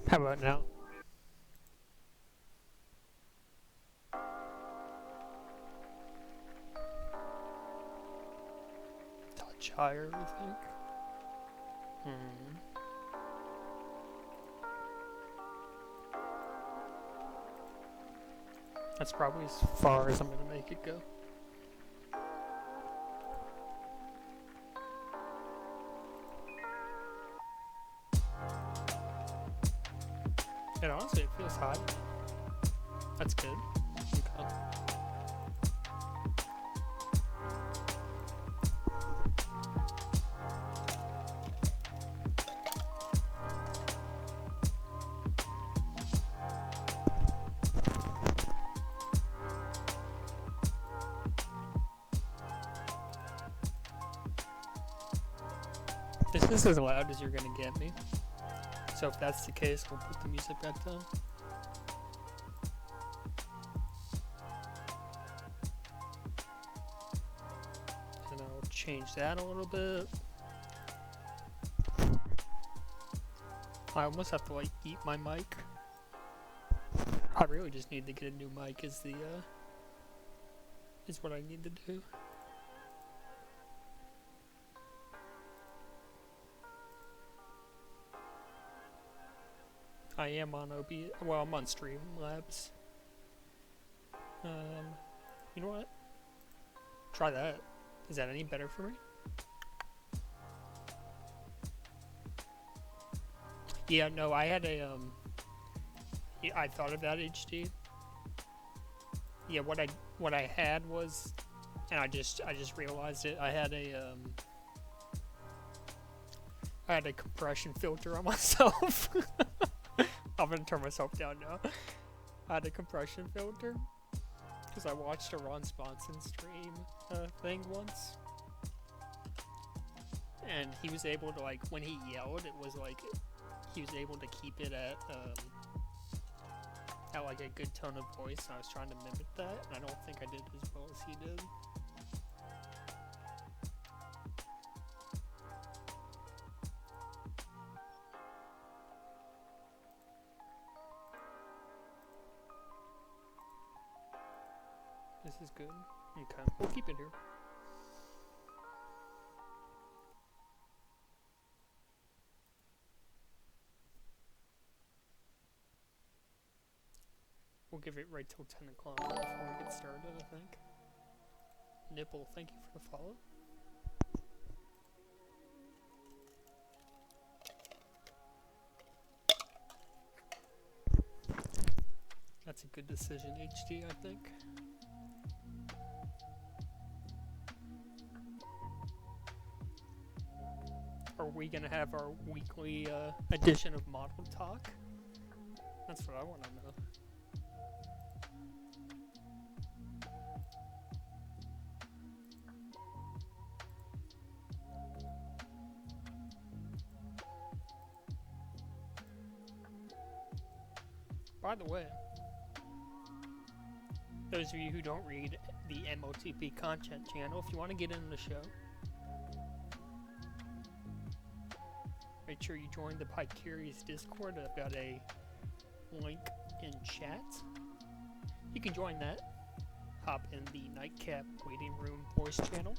How about now? Touch higher, I think. That's probably as far as I'm gonna make it go. And honestly, it feels hot. That's good. Okay. This is as loud as you're gonna get me. So if that's the case, we'll put the music back down. And I'll change that a little bit. I almost have to like eat my mic. I really just need to get a new mic is what I need to do. I am on well, I'm on Streamlabs. You know what? Try that. Is that any better for me? Yeah, no, I had a yeah, I thought of that HD. Yeah, what I had was, and I just realized it. I had a compression filter on myself. I'm gonna turn myself down now. I had a compression filter because I watched a Ron Sponson stream thing once, and he was able to, like, when he yelled, it was like he was able to keep it at like a good tone of voice. And I was trying to mimic that, and I don't think I did as well as he did. This is good. Okay, we'll keep it here. We'll give it right till 10 o'clock before we get started, I think. Nipple, thank you for the follow. That's a good decision, HD, I think. Are we gonna have our weekly edition of Model Talk? That's what I want to know. By the way, those of you who don't read the MOTP content channel, if you want to get in the show, make sure you join the Pike Curious Discord. I've got a link in chat. You can join that. Hop in the Nightcap waiting room voice channel,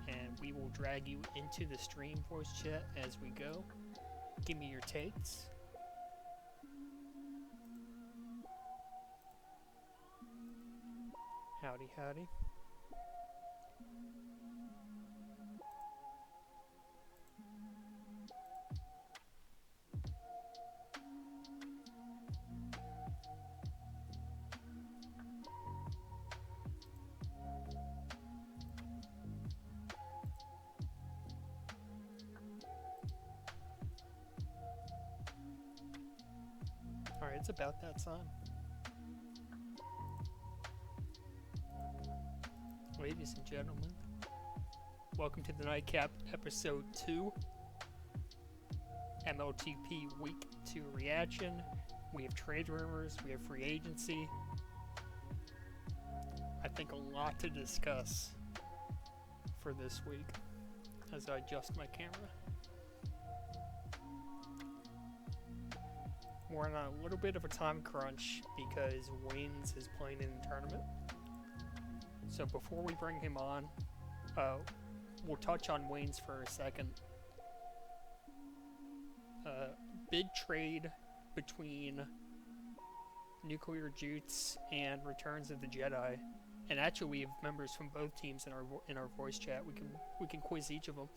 and we will drag you into the stream voice chat as we go. Give me your takes. Howdy, howdy. it's about that time. Ladies and gentlemen, welcome to the Nightcap episode 2, MLTP Week 2 reaction. We have trade rumors, we have free agency. I think a lot to discuss for this week as I adjust my camera. We're on a little bit of a time crunch because Waynes is playing in the tournament. So before we bring him on, we'll touch on Waynes for a second. Big trade between Nuclear Jutes and Returns of the Jedi, and actually we have members from both teams in our voice chat. We can quiz each of them.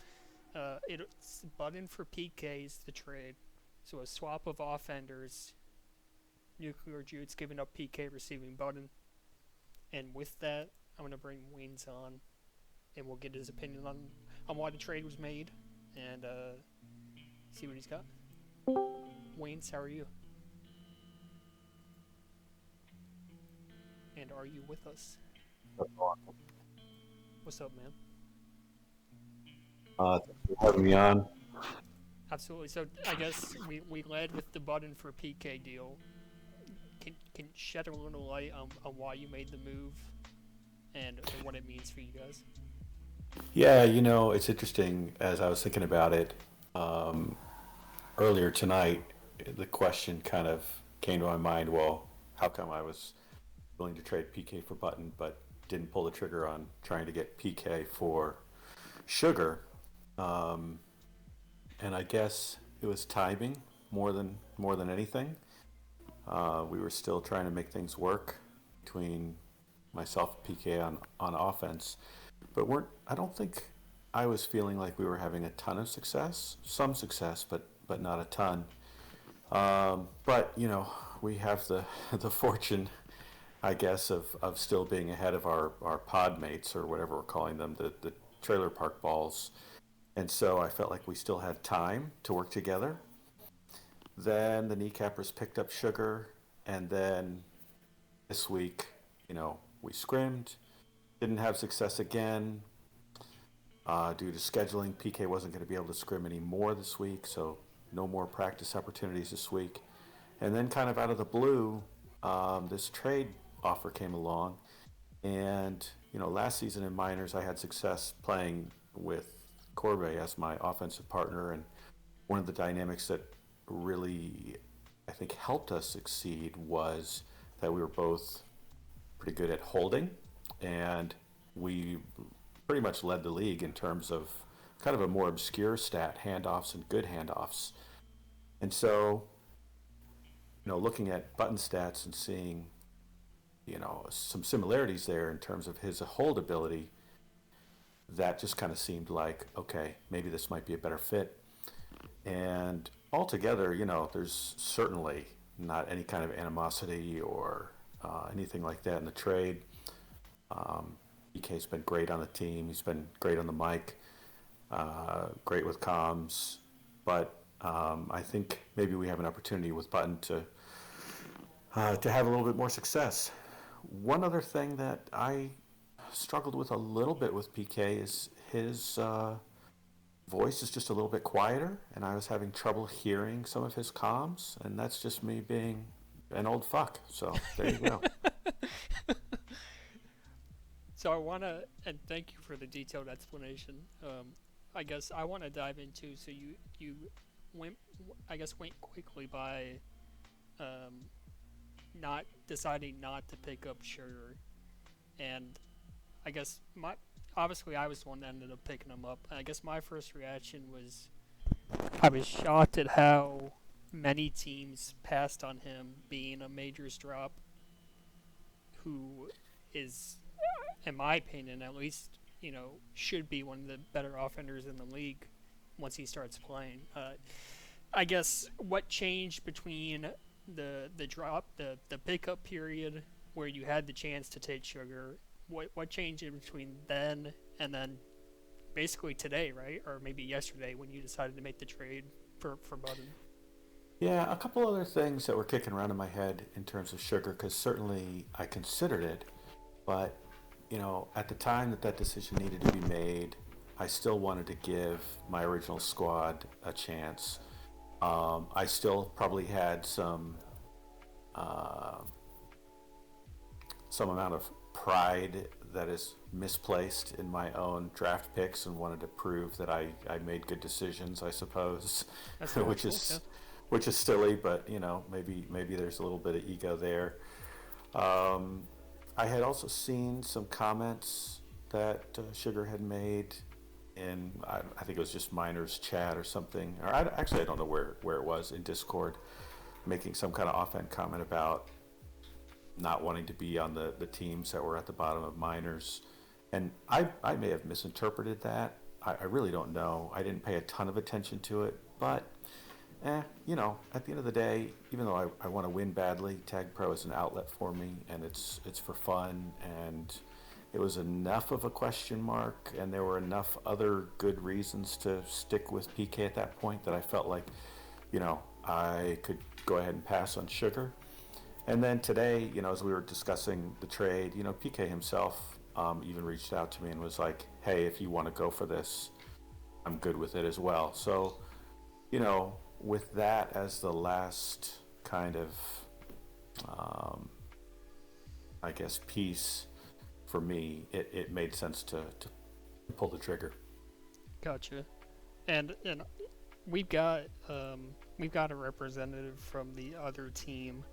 It's button for PK's the trade, so a swap of offenders. Nuclear Jutes giving up PK, receiving button, and with that, I'm going to bring Waynes on, and we'll get his opinion on why the trade was made, and see what he's got. Waynes, how are you? And are you with us? What's up, man? Thanks for having me on. Absolutely. So I guess we led with the button for PK deal. Can you shed a little light on why you made the move and what it means for you guys? Yeah, it's interesting. As I was thinking about it earlier tonight, the question kind of came to my mind. Well, how come I was willing to trade PK for button, but didn't pull the trigger on trying to get PK for sugar? And I guess it was timing more than anything. We were still trying to make things work between myself and PK on offense, but I don't think I was feeling like we were having a ton of success. Some success, but not a ton. But we have the fortune, I guess, of still being ahead of our pod mates, or whatever we're calling them, the trailer park balls. And so I felt like we still had time to work together. Then the kneecappers picked up sugar, and then this week, we scrimmed, didn't have success again. Due to scheduling, PK wasn't going to be able to scrim anymore this week, so no more practice opportunities this week. And then kind of out of the blue, this trade offer came along. And, last season in minors, I had success playing with Corbe as my offensive partner. And one of the dynamics that really, I think, helped us succeed was that we were both pretty good at holding. And we pretty much led the league in terms of kind of a more obscure stat, handoffs and good handoffs. And so, looking at button stats and seeing, some similarities there in terms of his hold ability, that just kind of seemed like, okay, maybe this might be a better fit. And altogether, there's certainly not any kind of animosity or anything like that in the trade. EK's been great on the team. He's been great on the mic, great with comms. But I think maybe we have an opportunity with Button to have a little bit more success. One other thing that I struggled with a little bit with PK is his voice is just a little bit quieter, and I was having trouble hearing some of his comms, and that's just me being an old fuck. So there you go. So I want to, and thank you for the detailed explanation. I guess I want to dive into, so you went quickly by not deciding not to pick up sugar, and I guess obviously I was the one that ended up picking him up. And I guess my first reaction was I was shocked at how many teams passed on him being a majors drop, who is, in my opinion at least, should be one of the better offenders in the league once he starts playing. I guess what changed between the drop, the pickup period where you had the chance to take sugar, what changed in between then and then basically today, right? Or maybe yesterday when you decided to make the trade for Button? Yeah, a couple other things that were kicking around in my head in terms of sugar, because certainly I considered it, but at the time that that decision needed to be made, I still wanted to give my original squad a chance. I still probably had uh, some amount of pride that is misplaced in my own draft picks and wanted to prove that I made good decisions, I suppose, That's which natural, yeah. is which is silly, but maybe there's a little bit of ego there. Um, I had also seen some comments that Sugar had made in I think it was just Miner's chat or something, or actually I don't know where it was in Discord, making some kind of offhand comment about not wanting to be on the teams that were at the bottom of Miners. And I may have misinterpreted that. I really don't know. I didn't pay a ton of attention to it, but at the end of the day, even though I want to win badly, Tag Pro is an outlet for me, and it's for fun, and it was enough of a question mark, and there were enough other good reasons to stick with PK at that point that I felt like, I could go ahead and pass on Sugar. And then today, as we were discussing the trade, PK himself even reached out to me and was like, "Hey, if you want to go for this, I'm good with it as well." So, with that as the last kind of, um, I guess, piece for me, it made sense to pull the trigger. Gotcha. And we've got a representative from the other team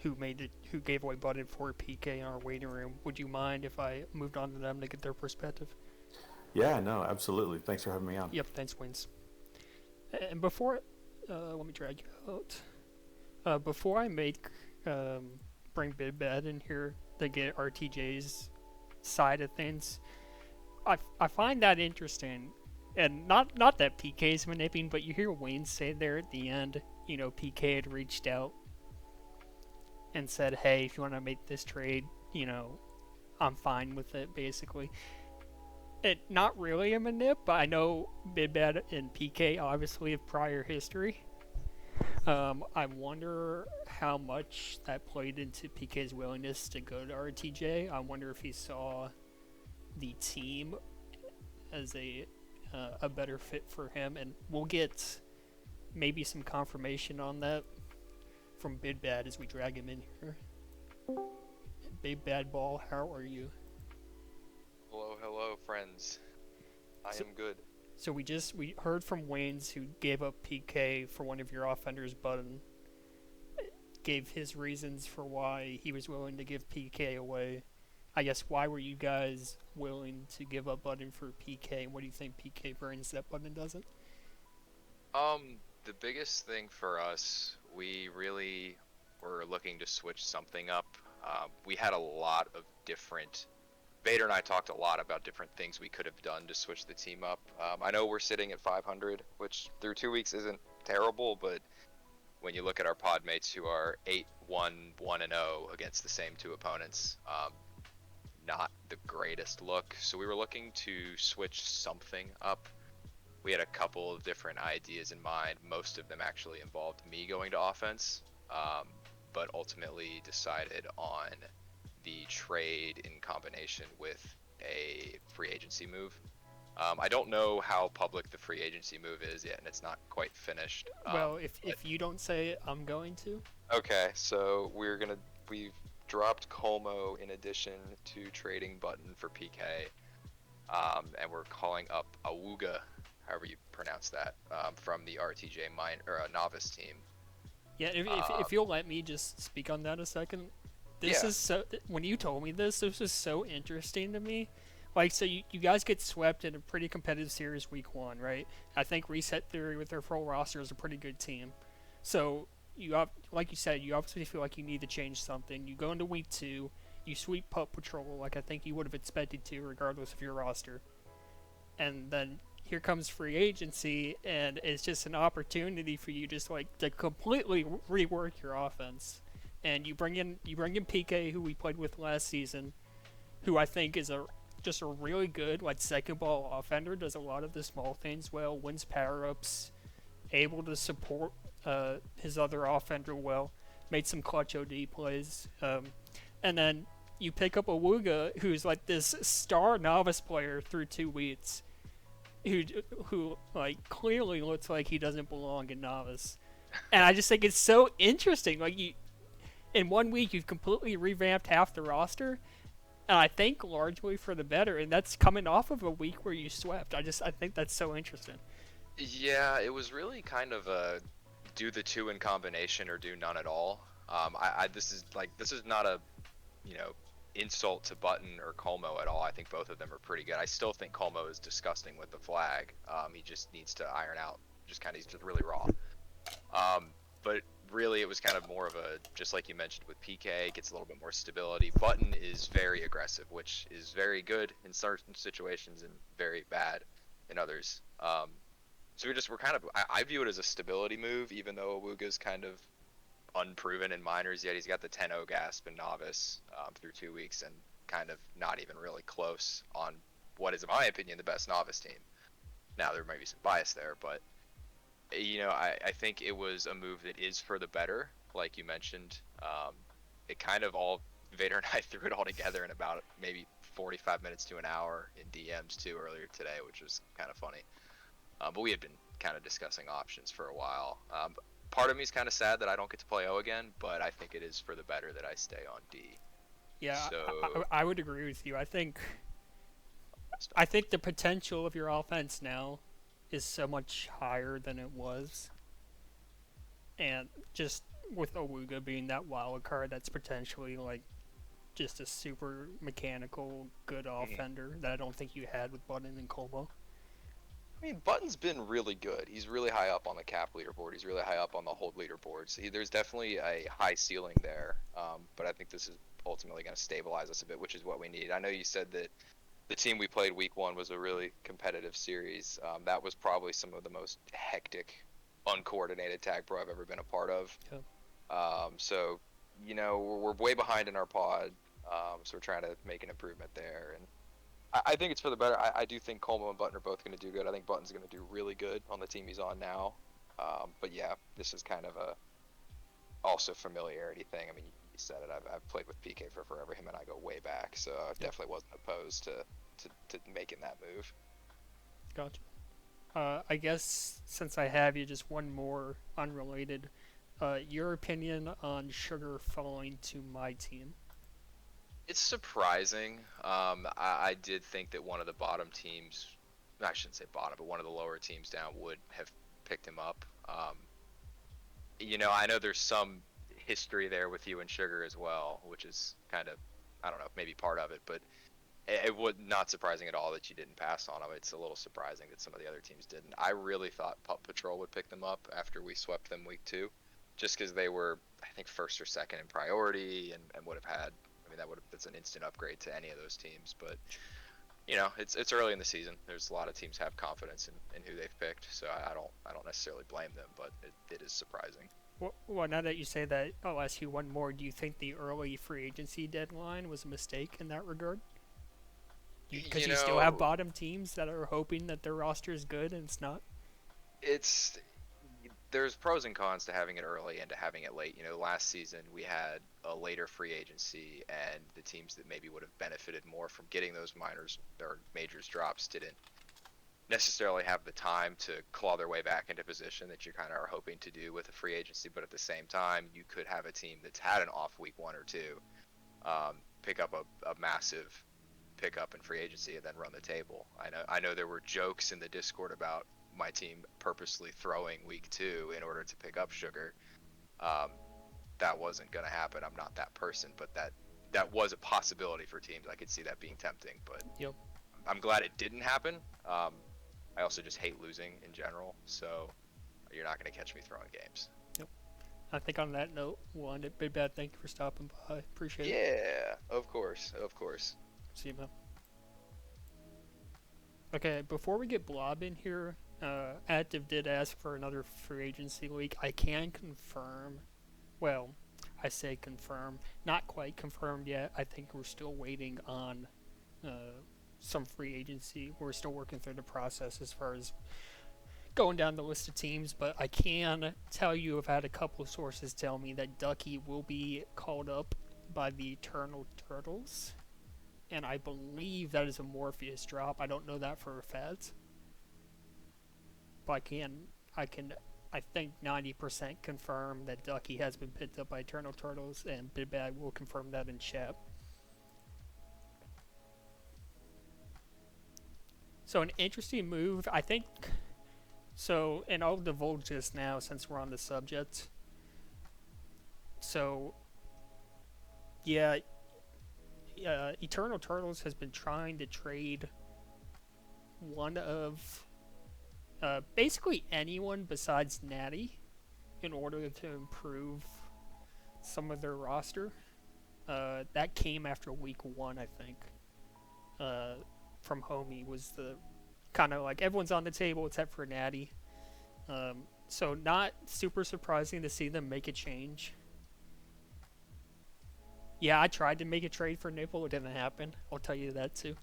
who gave away button for PK in our waiting room. Would you mind if I moved on to them to get their perspective? Yeah, no, absolutely. Thanks for having me on. Yep, thanks, Wins. And before, let me drag you out. Before I bring Big Bad in here to get RTJ's side of things, I find that interesting. And not that PK's manipulating, but you hear Wayne say there at the end, PK had reached out and said, "Hey, if you want to make this trade, I'm fine with it." Basically, it not really a manip, but I know Big Bad and PK obviously have prior history. I wonder how much that played into PK's willingness to go to RTJ. I wonder if he saw the team as a better fit for him, and we'll get maybe some confirmation on that from Big Bad as we drag him in here. Big Bad Ball, how are you? Hello, hello, friends. I am good. So we heard from Waynes, who gave up PK for one of your offenders, but gave his reasons for why he was willing to give PK away. I guess, why were you guys willing to give up Button for PK, and what do you think PK brings that Button doesn't? The biggest thing for us, we really were looking to switch something up. We had a lot of different. Vader and I talked a lot about different things we could have done to switch the team up. I know we're sitting at 500, which through 2 weeks isn't terrible, but when you look at our pod mates who are 8-1, 1-0 against the same two opponents, not the greatest look. So we were looking to switch something up. We had a couple of different ideas in mind. Most of them actually involved me going to offense, but ultimately decided on the trade in combination with a free agency move. I don't know how public the free agency move is yet, and it's not quite finished. Well, if you don't say it, I'm going to. Okay, so we've dropped Colmo in addition to trading Button for PK, and we're calling up Awuga, however you pronounce that, from the RTJ novice team. Yeah, if you'll let me just speak on that a second. This is so. When you told me this was so interesting to me. Like, so you guys get swept in a pretty competitive series week 1, right? I think Reset Theory with their full roster is a pretty good team. So like you said, you obviously feel like you need to change something. You go into week 2, you sweep Pup Patrol like I think you would have expected to, regardless of your roster. And then here comes free agency, and it's just an opportunity for you just like to completely rework your offense. And you bring in PK, who we played with last season, who I think is just a really good like second ball offender. Does a lot of the small things well, wins power ups, able to support his other offender well, made some clutch OD plays, and then you pick up Awuga, who's like this star novice player through 2 weeks, who like clearly looks like he doesn't belong in novice, and I just think it's so interesting. Like in 1 week, you've completely revamped half the roster, and I think largely for the better. And that's coming off of a week where you swept. I think that's so interesting. Yeah, it was really kind of a do the two in combination or do none at all. This is not a, you know, insult to Button or Colmo at all. I think both of them are pretty good. I still think Colmo is disgusting with the flag. He just needs to iron out. He's just really raw. But really, it was kind of more of a, just like you mentioned with PK, gets a little bit more stability. Button is very aggressive, which is very good in certain situations and very bad in others. So we're kind of, I view it as a stability move, even though Awuga's kind of unproven in minors yet. He's got the 10-0 gasp in novice through 2 weeks and kind of not even really close on what is, in my opinion, the best novice team. Now, there might be some bias there, but, you know, I think it was a move that is for the better, like you mentioned. It kind of all, Vader and I threw it all together in about maybe 45 minutes to an hour in DMs too earlier today, which was kind of funny. But we had been kind of discussing options for a while. Part of me is kind of sad that I don't get to play O again, but I think it is for the better that I stay on D. Yeah, so... I would agree with you. I think the potential of your offense now is so much higher than it was. And just with Awuga being that wild card, that's potentially like just a super mechanical, good offender that I don't think you had with Button and Colmo. I mean, Button's been really good. He's really high up on the cap leaderboard. He's really high up on the hold leaderboard. So there's definitely a high ceiling there. But I think this is ultimately going to stabilize us a bit, which is what we need. I know you said that the team we played week 1 was a really competitive series. That was probably some of the most hectic, uncoordinated tag pro I've ever been a part of. Yeah. So, you know, we're way behind in our pod. So we're trying to make an improvement there. And I think it's for the better. I do think Colmo and Button are both going to do good. I think Button's going to do really good on the team he's on now. But yeah, this is kind of a also familiarity thing. I mean, you said it. I've played with PK for forever. Him and I go way back, so I definitely wasn't opposed to making that move. Gotcha. I guess since I have you, just one more unrelated. Your opinion on Sugar falling to my team? It's surprising. I did think that one of the bottom teams, I shouldn't say bottom, but one of the lower teams down would have picked him up. You know, I know there's some history there with you and Sugar as well, which is kind of, I don't know, maybe part of it, but it would not surprising at all that you didn't pass on him. It's a little surprising that some of the other teams didn't. I really thought Pup Patrol would pick them up after we swept them week 2, just because they were, I think, first or second in priority and would have had, that's an instant upgrade to any of those teams. But you know, it's early in the season. There's a lot of teams have confidence in who they've picked, so I don't necessarily blame them, but it is surprising. Well, now that you say that, I'll ask you one more. Do you think the early free agency deadline was a mistake in that regard? Because you still have bottom teams that are hoping that their roster is good and it's not. There's pros and cons to having it early and to having it late. You know, last season we had a later free agency, and the teams that maybe would have benefited more from getting those minors or majors drops didn't necessarily have the time to claw their way back into position that you kind of are hoping to do with a free agency. But at the same time, you could have a team that's had an off week 1 or 2 pick up a massive pickup in free agency and then run the table. I know there were jokes in the Discord about my team purposely throwing week 2 in order to pick up Sugar. That wasn't going to happen. I'm not that person, but that was a possibility for teams. I could see that being tempting, but yep. I'm glad it didn't happen. I also just hate losing in general, so you're not going to catch me throwing games. Yep. I think on that note, we'll end it. Big Bad, thank you for stopping by. Appreciate it. Yeah, of course. See you, man. Okay, before we get Blob in here, Active did ask for another free agency week. I can confirm, well, I say confirm, not quite confirmed yet. I think we're still waiting on some free agency. We're still working through the process as far as going down the list of teams, but I can tell you I've had a couple of sources tell me that Ducky will be called up by the Eternal Turtles, and I believe that is a Morpheus drop. I don't know that for a fact, but I think 90% confirm that Ducky has been picked up by Eternal Turtles, and Bidbag will confirm that in chat. So an interesting move, I think. So, and I'll divulge this now since we're on the subject. So, yeah, Eternal Turtles has been trying to trade one of basically anyone besides Natty in order to improve some of their roster. That came after week 1, I think. From Homie was the kind of like everyone's on the table except for Natty. So not super surprising to see them make a change. Yeah, I tried to make a trade for Nipple. It didn't happen. I'll tell you that too.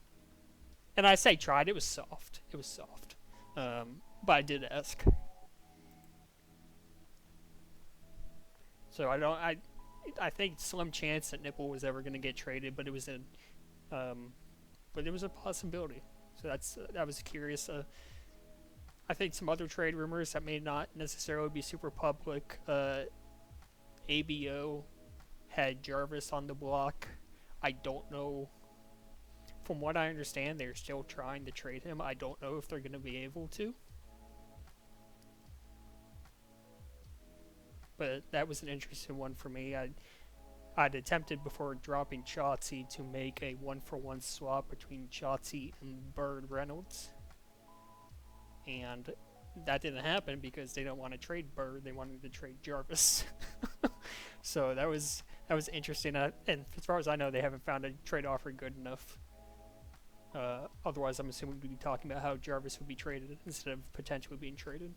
And I say tried. It was soft. It was soft. But I did ask. So I think slim chance that Nipple was ever going to get traded, but it was a possibility. So that was curious. I think some other trade rumors that may not necessarily be super public. ABO had Jarvis on the block. I don't know. From what I understand, they're still trying to trade him. I don't know if they're going to be able to. But that was an interesting one for me. I'd attempted before dropping Chauncey to make a 1-for-1 swap between Chauncey and Bird Reynolds. And that didn't happen because they don't want to trade Bird, they wanted to trade Jarvis. So that was interesting. And as far as I know, they haven't found a trade offer good enough. Otherwise, I'm assuming we'd be talking about how Jarvis would be traded instead of potentially being traded.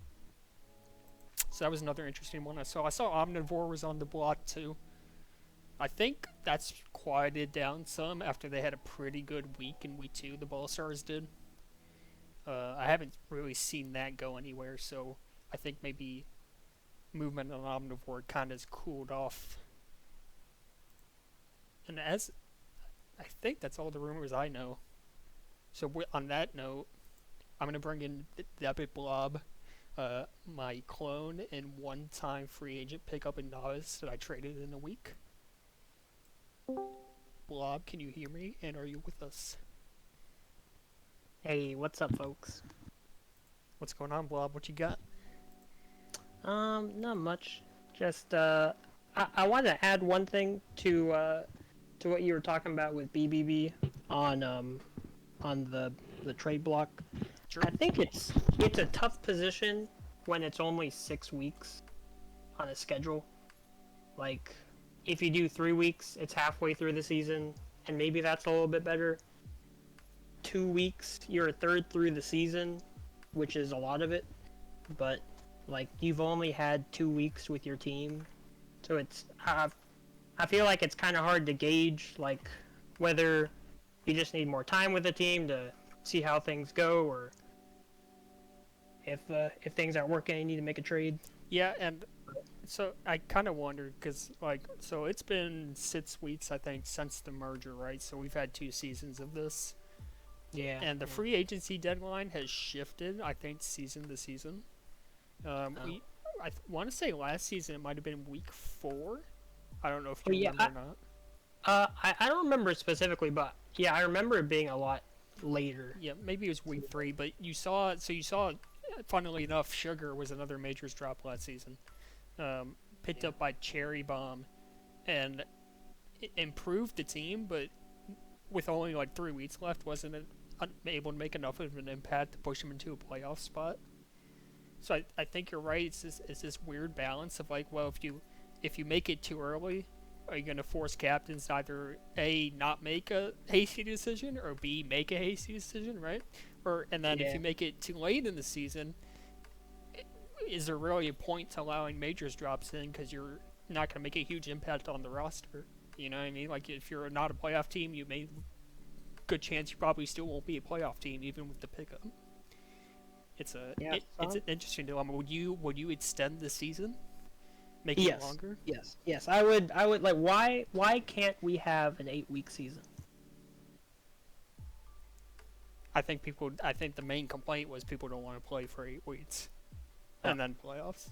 So that was another interesting one I saw. I saw Omnivore was on the block too. I think that's quieted down some after they had a pretty good week in week 2, the Ball Stars did. I haven't really seen that go anywhere, so I think maybe movement on Omnivore kind of has cooled off. And I think that's all the rumors I know. So on that note, I'm going to bring in the Epic Blob, my clone and one-time free agent pickup in novice that I traded in a week. Blob, can you hear me? And are you with us? Hey, what's up, folks? What's going on, Blob? What you got? Not much. Just, I want to add one thing to what you were talking about with BBB on the trade block. Sure. I think it's a tough position when it's only 6 weeks on a schedule. Like, if you do 3 weeks, it's halfway through the season, and maybe that's a little bit better. 2 weeks, you're a third through the season, which is a lot of it. But, like, you've only had 2 weeks with your team. So it's, I feel like it's kind of hard to gauge, like, whether you just need more time with the team to see how things go, or if things aren't working and you need to make a trade. Yeah, and so I kind of wondered because, like, so it's been 6 weeks, I think, since the merger, right? So we've had 2 seasons of this. Yeah. And the free agency deadline has shifted, I think, season to season. I want to say last season it might have been week 4. I don't know if you remember or not. I don't remember specifically, but yeah, I remember it being a lot later. Yeah, maybe it was week 3, but you saw, funnily enough, Sugar was another majors drop last season. Picked up by Cherry Bomb, and it improved the team, but with only like 3 weeks left, wasn't able to make enough of an impact to push him into a playoff spot. So I think you're right. It's this weird balance of like, well, if you make it too early, are you going to force captains to either A, not make a hasty decision, or B, make a hasty decision, right? And then if you make it too late in the season, is there really a point to allowing majors drops in because you're not going to make a huge impact on the roster? You know what I mean? Like, if you're not a playoff team, good chance you probably still won't be a playoff team even with the pickup. It's Yeah, it's an interesting dilemma. Would you extend the season, make it Yes. longer? Yes. I would like. Why can't we have an 8-week season? I think the main complaint was people don't want to play for 8 weeks, and then playoffs.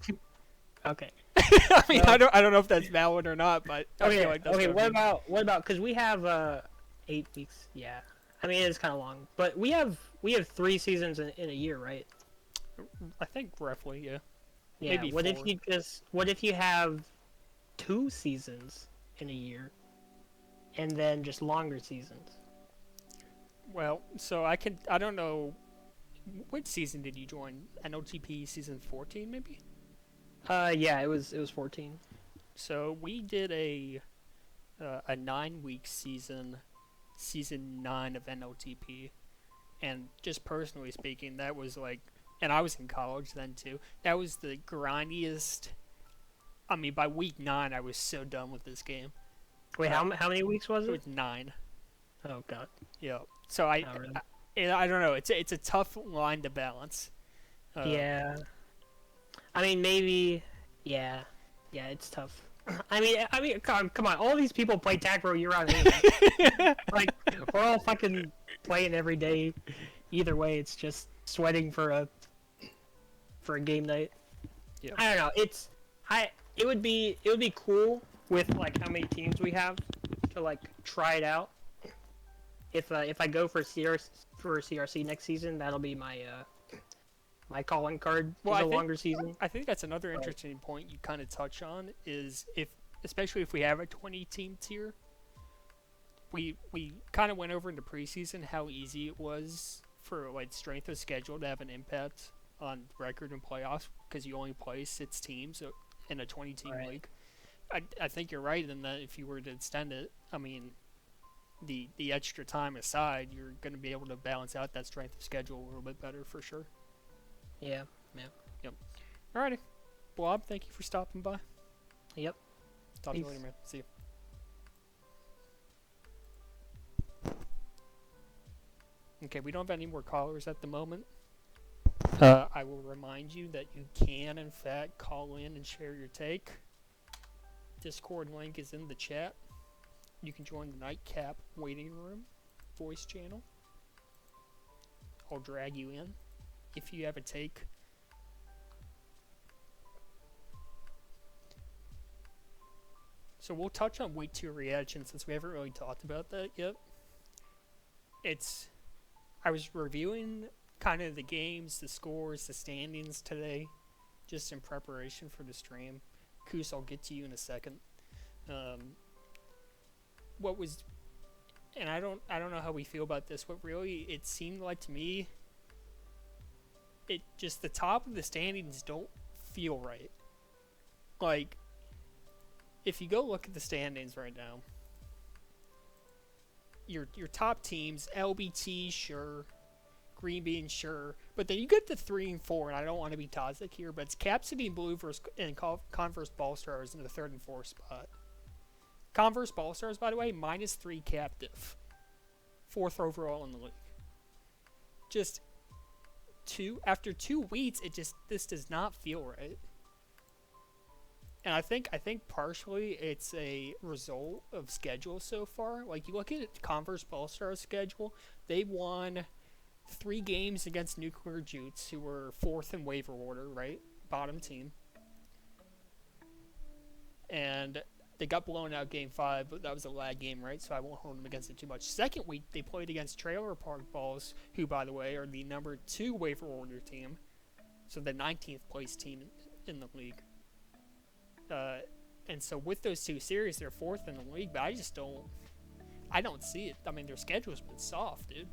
Okay. I mean, Well- I don't know if that's valid or not, but I Okay. feel like that's Okay. what it means. What about? Because we have 8 weeks. Yeah. I mean, it's kind of long, but we have 3 seasons in a year, right? I think roughly, yeah. Yeah. Maybe what 4. if you have 2 seasons in a year, and then just longer seasons? Well, so I don't know, which season did you join? NOTP season 14, maybe? Yeah. It was 14. So we did a 9-week season 9 of NOTP, and just personally speaking, that was like, and I was in college then too. That was the grindiest. I mean, by week 9, I was so done with this game. Wait, how many weeks was It it? was 9. Oh God. Yeah. So I Not really. I don't know. It's a tough line to balance. Yeah. I mean, maybe. Yeah. Yeah, it's tough. I mean, come on. All these people play tag bro year round. Anyway. Like, we're all fucking playing every day. Either way, it's just sweating for a game night. Yeah. I don't know. It would be cool with like how many teams we have to like try it out. If I go for CRC next season, that'll be my my calling card. Well, Is I a think- longer season. I think that's another interesting point you kind of touch on is especially if we have a 20-team tier. We kind of went over in the preseason how easy it was for like strength of schedule to have an impact on record and playoffs because you only play 6 teams in a 20-team Right. league. I think you're right in that if you were to extend it, I mean, the extra time aside, you're going to be able to balance out that strength of schedule a little bit better for sure. Yeah. Alrighty. Blob, thank you for stopping by. Yep. Talk to you Peace. later, man. See you. Okay, we don't have any more callers at the moment. I will remind you that you can, in fact, call in and share your take. Discord link is in the chat. You can join the Nightcap waiting room voice channel. I'll drag you in if you have a take. So we'll touch on week 2 reaction since we haven't really talked about that yet. I was reviewing kind of the games, the scores, the standings today, just in preparation for the stream. Koos, I'll get to you in a second. And I don't know how we feel about this. What really it seemed like to me, it just the top of the standings don't feel right. Like, if you go look at the standings right now, your top teams, LBT, sure, Green Bean, sure, but then you get to 3 and 4, and I don't want to be toxic here, but it's Cap City and Blue and Converse Ball Stars in the 3rd and 4th spot. Converse Ball Stars, by the way, -3 captive, 4th overall in the league. Just after 2 weeks, this does not feel right. And I think partially it's a result of schedule so far. Like, you look at Converse Ball Stars' schedule, they won 3 games against Nuclear Jutes, who were 4th in waiver order, right? Bottom team. And they got blown out game 5, but that was a lag game, right? So I won't hold them against it too much. Second week, they played against Trailer Park Balls, who, by the way, are the number 2 waiver order team. So the 19th place team in the league. And so with those 2 series, they're 4th in the league, but I don't see it. I mean, their schedule's been soft, dude.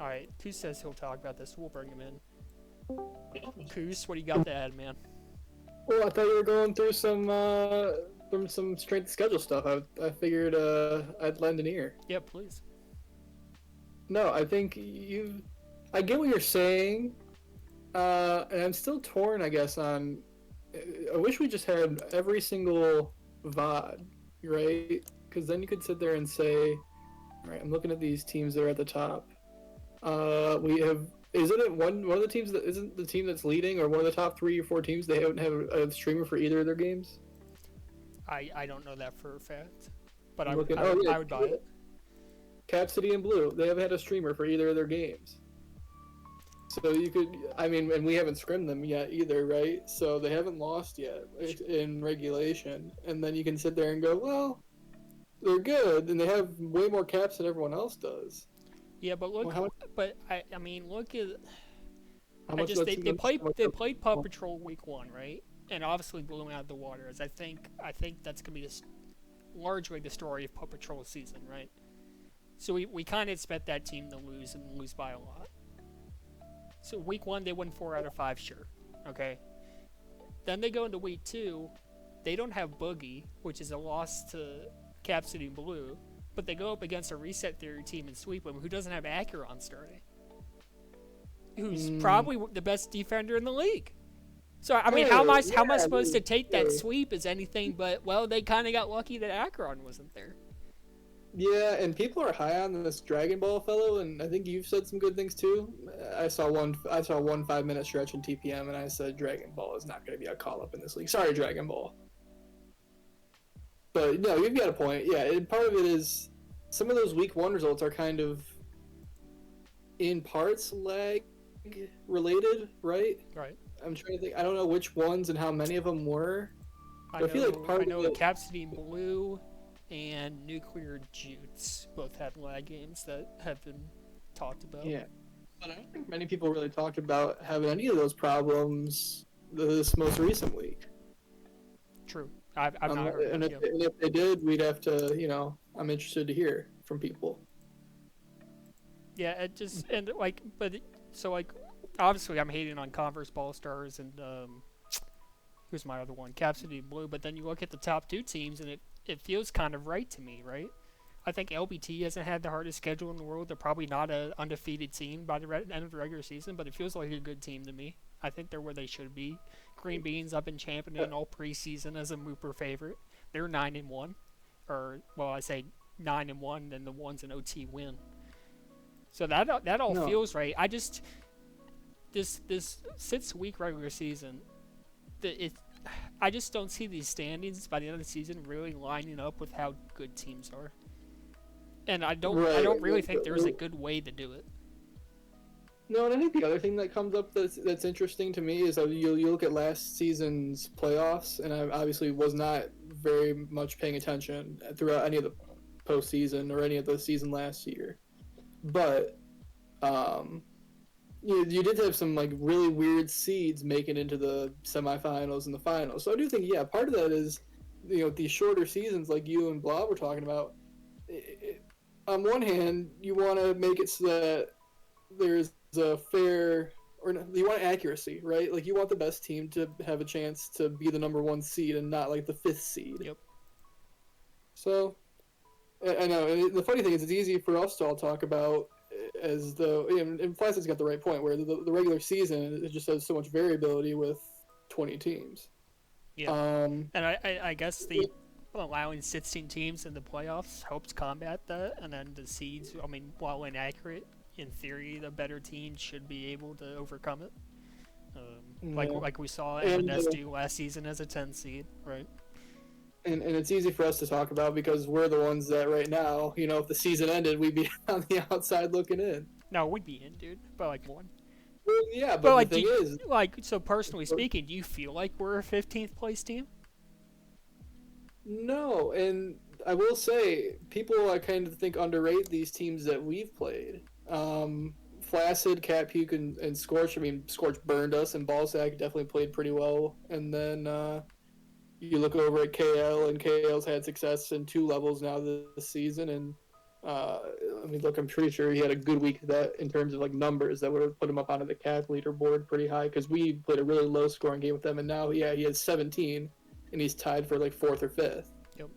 Alright, Koos says he'll talk about this. We'll bring him in. Koos, what do you got to add, man? Well, I thought you were going through some strength schedule stuff. I figured I'd lend an ear. Yeah, please. No, I think I get what you're saying, and I'm still torn, I guess, on. I wish we just had every single VOD, right? Because then you could sit there and say, all right, I'm looking at these teams that are at the top. We have isn't it one of the teams that isn't the team that's leading, or one of the top 3 or 4 teams? They don't have a streamer for either of their games. I don't know that for a fact, but I'm I looking- oh, yeah. I would buy it. Cap City and Blue, they haven't had a streamer for either of their games. So you could, I mean, and we haven't scrimmed them yet either, right? So they haven't lost yet in regulation. And then you can sit there and go, well, they're good, and they have way more caps than everyone else does. Yeah, but look, Well, I mean, look at How I much just that's- they played how much they that's- played Paw Patrol week 1, right? And obviously blew them out of the water. As I think that's gonna be largely the story of Paw Patrol season, right? So we kind of expect that team to lose and lose by a lot. So week 1 they win 4 out of 5, sure, okay. Then they go into week 2, they don't have Boogie, which is a loss to Cap City Blue, but they go up against a Reset Theory team and sweep them, who doesn't have Acheron starting, who's probably the best defender in the league. So I mean, how am I supposed to take that sweep as anything but, well, they kind of got lucky that Acheron wasn't there. Yeah, and people are high on this Dragon Ball fellow, and I think you've said some good things too. I saw one 5-minute stretch in TPM, and I said Dragon Ball is not going to be a call up in this league. Sorry, Dragon Ball. But no, you've got a point. Yeah, and part of it is some of those week 1 results are kind of in parts lag related, right? Right. I'm trying to think. I don't know which ones and how many of them were. I feel like part I know of it- Cap City Blue and Nuclear Jutes both had lag games that have been talked about. Yeah, but I don't think many people really talked about having any of those problems this most recent week. True. I've not heard. And if they did, we'd have to, I'm interested to hear from people. Yeah, it just obviously I'm hating on Converse Ball Stars and who's my other one, Cap City Blue. But then you look at the top 2 teams, and it feels kind of right to me, right? I think LBT hasn't had the hardest schedule in the world. They're probably not an undefeated team by the end of the regular season, but it feels like a good team to me. I think they're where they should be. Green Beans, I've been championing all preseason as a Mooper favorite. They're 9-1, or well, I say 9-1, then the ones in OT win. So that all feels right. I just this 6-week regular season, I just don't see these standings by the end of the season really lining up with how good teams are. And I don't really think there's a good way to do it. No, and I think the other thing that comes up that's interesting to me is that you look at last season's playoffs, and I obviously was not very much paying attention throughout any of the postseason or any of the season last year. But you did have some like really weird seeds make it into the semifinals and the finals. So I do think, part of that is, these shorter seasons like you and Blob were talking about. On one hand, you want to make it so that there's a fair, or you want accuracy, right? Like you want the best team to have a chance to be the number 1 seed and not like the 5th seed. Yep. So, I know, and the funny thing is, it's easy for us to all talk about as though, and Flaccid's got the right point, where the regular season, it just has so much variability with 20 teams. Yeah. And I guess allowing 16 teams in the playoffs helps combat that, and then the seeds, I mean, while inaccurate, in theory, the better teams should be able to overcome it. Like we saw M&S do last season as a 10 seed, right? And it's easy for us to talk about because we're the ones that right now, if the season ended, we'd be on the outside looking in. No, we'd be in, dude, by like 1. Well, yeah, but like, the thing is, so personally speaking, do you feel like we're a 15th place team? No, and I will say, people I kind of think underrate these teams that we've played. Flaccid, Cat Puke, and Scorch. I mean, Scorch burned us, and Ballsack definitely played pretty well. And then you look over at KL, and KL's had success in 2 levels now this season. And I'm pretty sure he had a good week that in terms of like numbers that would have put him up onto the CAC leaderboard pretty high, because we played a really low scoring game with them, and now he has 17. And he's tied for like 4th or 5th. Yep.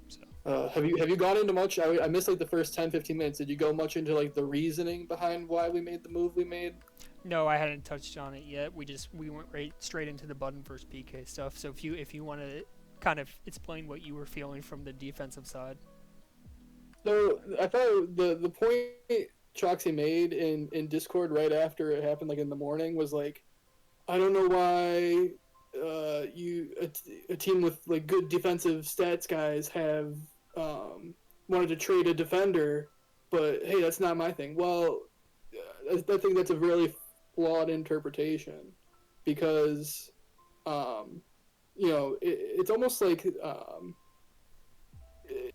So. Have you gone into much? I missed like the first 10-15 minutes. Did you go much into like the reasoning behind why we made the move we made? No, I hadn't touched on it yet. We went straight into the button versus PK stuff. So if you want to kind of explain what you were feeling from the defensive side. So I thought the point Choxy made in Discord right after it happened, like in the morning, was like, I don't know why a team with like good defensive stats guys have wanted to trade a defender, but hey, that's not my thing. Well, I think that's a really flawed interpretation because it's almost like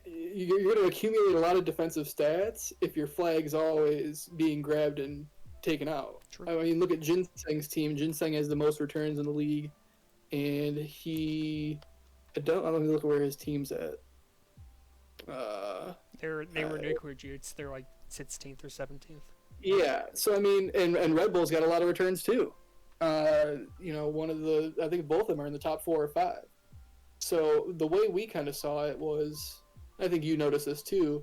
you're going to accumulate a lot of defensive stats if your flag's always being grabbed and taken out. True. I mean, look at Ginseng's team. Ginseng has the most returns in the league, and I don't know, look at where his team's at. They were nuclear jutes. They're like 16th or 17th. Yeah, so I mean, and Red Bull's got a lot of returns too. I think both of them are in the top 4 or 5. So the way we kind of saw it was, I think you noticed this too.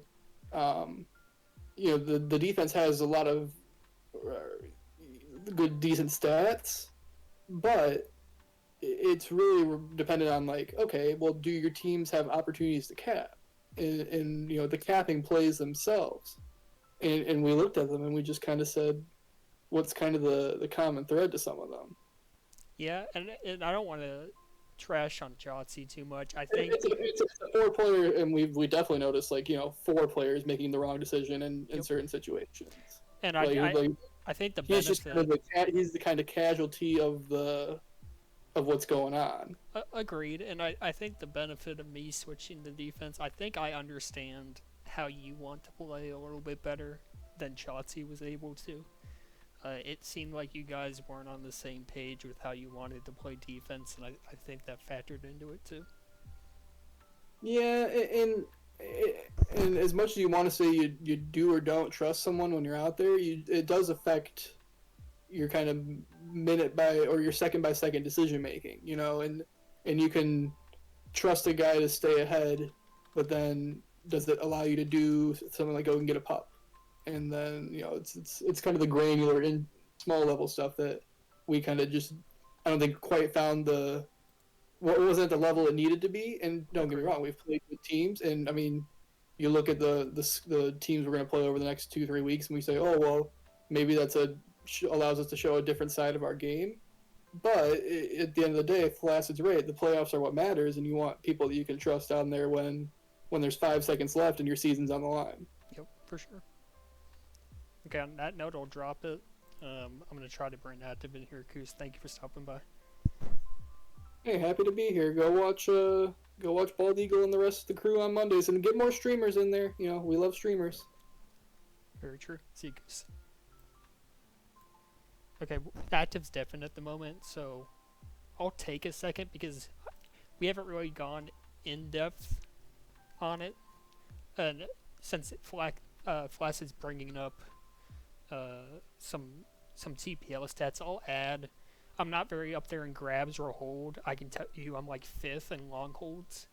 The defense has a lot of good, decent stats, but it's really dependent on like, okay, well, do your teams have opportunities to cap? And the capping plays themselves. And we looked at them and we just kind of said, what's kind of the common thread to some of them? Yeah, and I don't want to trash on Jotzi too much. I think it's a 4-player, and we definitely noticed 4 players making the wrong decision in certain situations. And I think the he's benefit just kind of he's the kind of casualty of what's going on. Agreed, and I think the benefit of me switching the defense, I think I understand how you want to play a little bit better than Shotzi was able to. It seemed like you guys weren't on the same page with how you wanted to play defense, and I think that factored into it too. Yeah, and as much as you want to say you do or don't trust someone when you're out there, it does affect your kind of minute by or your second by second decision making, and you can trust a guy to stay ahead, but then does it allow you to do something like go and get a pup? And then it's kind of the granular and small level stuff that we kind of just I don't think quite found what wasn't at the level it needed to be. And don't get me wrong, we've played with teams, and I mean, you look at the teams we're going to play over the next 2-3 weeks, and we say, oh well, maybe that's allows us to show a different side of our game. But at the end of the day, Flaccid's right. The playoffs are what matters, and you want people that you can trust down there when there's 5 seconds left and your season's on the line. Yep, for sure. Okay, on that note, I'll drop it. I'm going to try to bring Active in here. Koos, thank you for stopping by. Hey, happy to be here. Go watch Bald Eagle and the rest of the crew on Mondays, and get more streamers in there. We love streamers. Very true. See you, Koos. Okay, Active's deafened at the moment, so I'll take a second because we haven't really gone in depth on it. And since Flaccid's bringing up some TPL stats, I'll add. I'm not very up there in grabs or hold. I can tell you I'm like 5th in long holds.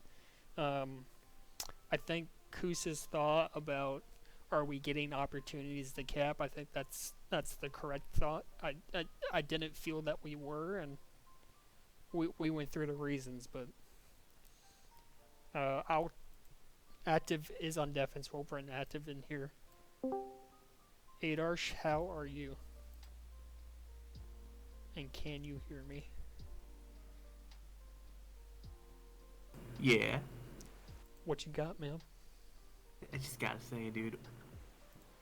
I think Koos's thought about are we getting opportunities to cap, I think that's the correct thought. I didn't feel that we were, and we went through the reasons, but Active is on defense. We'll bring Active in here. Adarsh, how are you? And can you hear me? Yeah. What you got, man? I just gotta say, dude,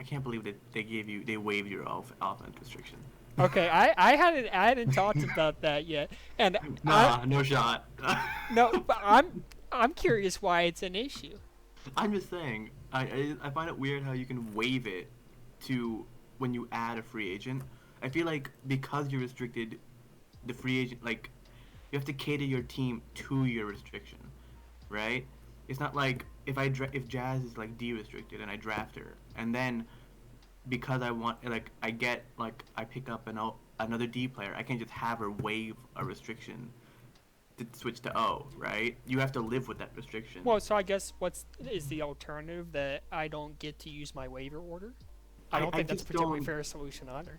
I can't believe that they waived your offense restriction. Okay, I hadn't talked about that yet, and no shot. no, but I'm curious why it's an issue. I'm just saying, I find it weird how you can waive it to when you add a free agent. I feel like because you're restricted, the free agent, like, you have to cater your team to your restriction, right? It's not like if Jazz is like de-restricted and I draft her, and then because I pick up another D player, I can't just have her waive a restriction to switch to O, right? You have to live with that restriction. Well, so I guess is the alternative that I don't get to use my waiver order? I don't think that's a particularly fair solution either.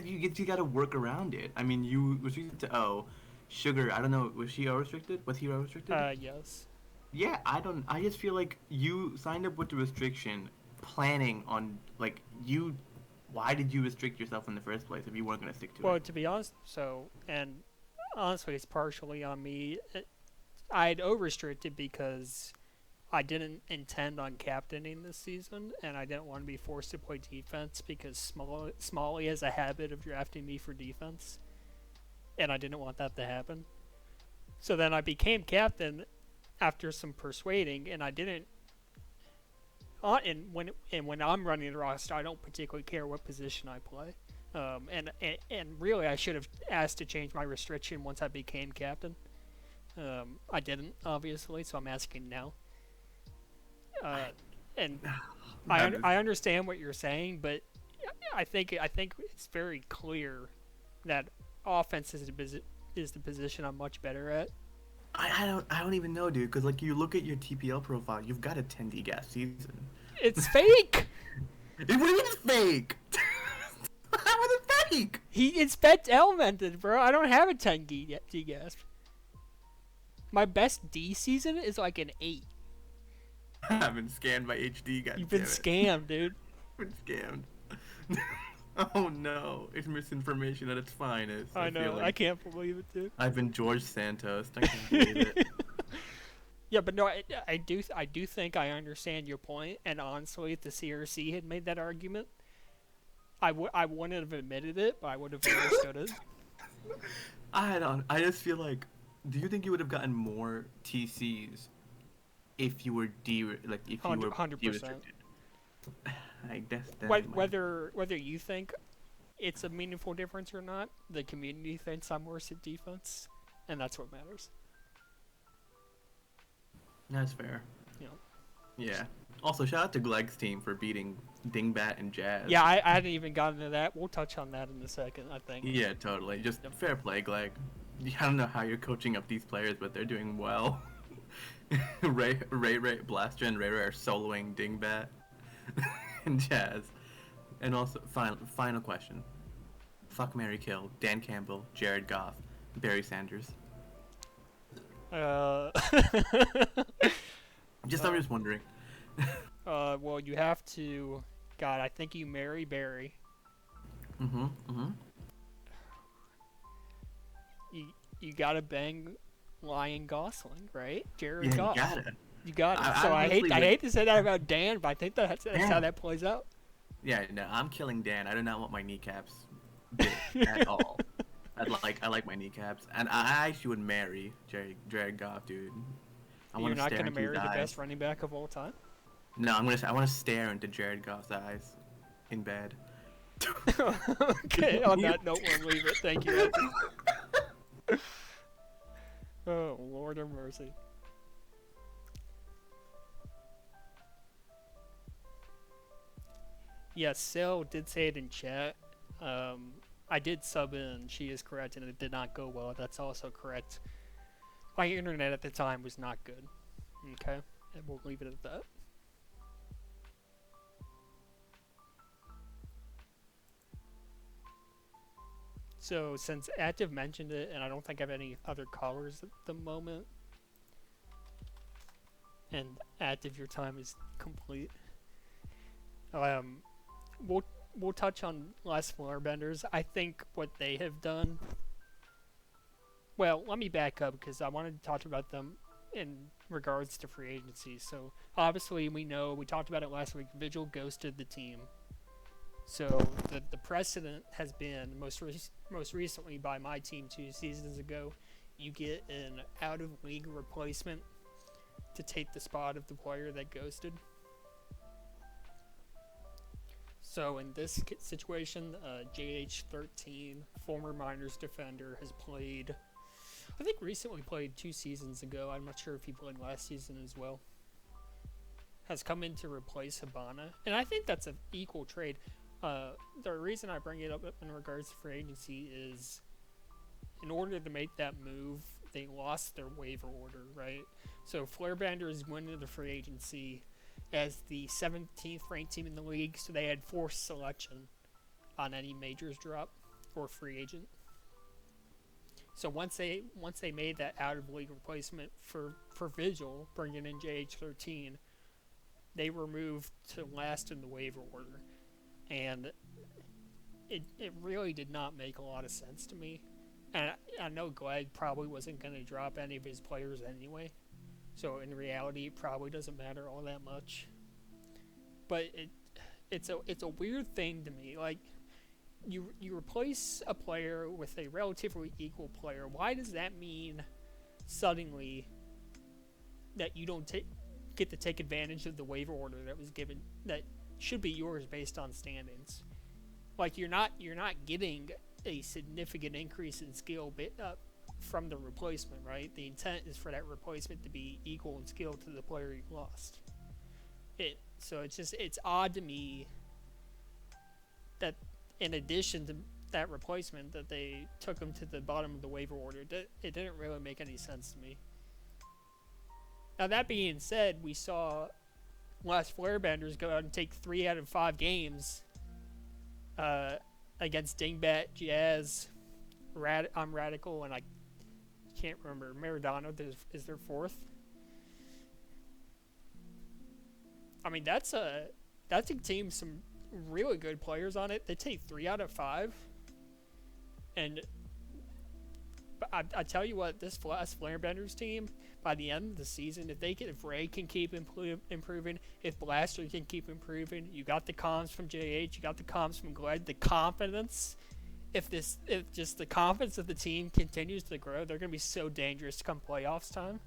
You gotta work around it. I mean, you restricted to O. Sugar, I don't know, was she O restricted? Was he O restricted? Yes. Yeah, I just feel like you signed up with the restriction, planning on like you? Why did you restrict yourself in the first place if you weren't going to stick to Well, it? to be honest, and honestly, it's partially on me. I'd over-restricted because I didn't intend on captaining this season, and I didn't want to be forced to play defense because Smalley has a habit of drafting me for defense, and I didn't want that to happen. So then I became captain after some persuading, and I didn't. And when I'm running the roster, I don't particularly care what position I play. And really, I should have asked to change my restriction once I became captain. I didn't, obviously, so I'm asking now. And I understand what you're saying, but I think it's very clear that offense is the position I'm much better at. I don't even know, dude. Because like you look at your TPL profile, you've got a 10 DGAS season. It's fake. What do you mean it's fake? How is it fake? It's bet elemented, bro. I don't have a 10 DGAS. My best D season is like an 8. I've been scammed by HD, guys. You've been scammed, dude. Been scammed. Oh no, it's misinformation at its finest. I know. feel like I can't believe it, dude. I've been George Santos. I can't believe it. Yeah, but no, I do think I understand your point, and honestly, if the CRC had made that argument, I wouldn't have admitted it, but I would have understood it. I just feel like, do you think you would have gotten more TCs if you were if you were 100%. de-restricted? I guess Whether you think it's a meaningful difference or not, the community thinks I'm worse at defense, and that's what matters. That's fair. You know. Yeah. Also, shout out to Gleg's team for beating Dingbat and Jazz. Yeah, I hadn't even gotten to that. We'll touch on that in a second, I think. Yeah, totally. Just fair play, Gleg. I don't know how you're coaching up these players, but they're doing well. Ray, Blaster, and Ray are soloing Dingbat and Jazz. And also, final question. Fuck, marry, kill. Dan Campbell, Jared Goff, Barry Sanders. I'm just wondering. Well, you have to. God, I think you marry Barry. You gotta bang Ryan Gosling, right? Jared Yeah, Goff. you You got it. So I hate to say that about Dan, but I think that's how that plays out. Yeah, no, I'm killing Dan. I do not want my kneecaps bit at all. I like my kneecaps, and I actually would marry Jared Goff, dude. You're not gonna marry the best running back of all time? No, I want to stare into Jared Goff's eyes in bed. Okay, on that note, we'll leave it. Thank you. Oh, Lord have mercy. Yes, Sil did say it in chat. I did sub in. She is correct, and it did not go well. That's also correct. My internet at the time was not good. Okay, and we'll leave it at that. So, since Active mentioned it, and I don't think I have any other callers at the moment, and Active, your time is complete. We'll touch on less Floorbenders. I think what they have done. Well, let me back up because I wanted to talk about them in regards to free agency. So obviously we talked about it last week. Vigil ghosted the team. So the precedent has been most recently by my team 2 seasons ago. You get an out of league replacement to take the spot of the player that ghosted. So in this situation, JH13, former Miners defender, has played, I think recently played 2 seasons ago. I'm not sure if he played last season as well. Has come in to replace Habana. And I think that's an equal trade. The reason I bring it up in regards to free agency is in order to make that move, they lost their waiver order, right? So Flairbanders went into the free agency as the 17th ranked team in the league, so they had forced selection on any majors drop or free agent. So once they made that out of league replacement for Vigil, bringing in JH13, they were moved to last in the waiver order, and it really did not make a lot of sense to me. And I know Glad probably wasn't going to drop any of his players anyway, so in reality, it probably doesn't matter all that much. But it's a weird thing to me. Like, you replace a player with a relatively equal player. Why does that mean suddenly that you don't get to take advantage of the waiver order that was given, that should be yours based on standings? Like, you're not getting a significant increase in skill from the replacement, right? The intent is for that replacement to be equal in skill to the player you lost. So it's odd to me that in addition to that replacement that they took him to the bottom of the waiver order. It didn't really make any sense to me. Now, that being said, we saw last Flarebenders go out and take 3 out of 5 games against Dingbat, Jazz, I'm Radical, and I can't remember. Maradona is their 4th. I mean, that's a team, some really good players on it. They take 3 out of 5. And I tell you what, this last Flarebenders team, by the end of the season, if Ray can keep improving, if Blaster can keep improving, you got the comms from JH, you got the comms from Glad, the confidence. If just the confidence of the team continues to grow, they're going to be so dangerous come playoffs time.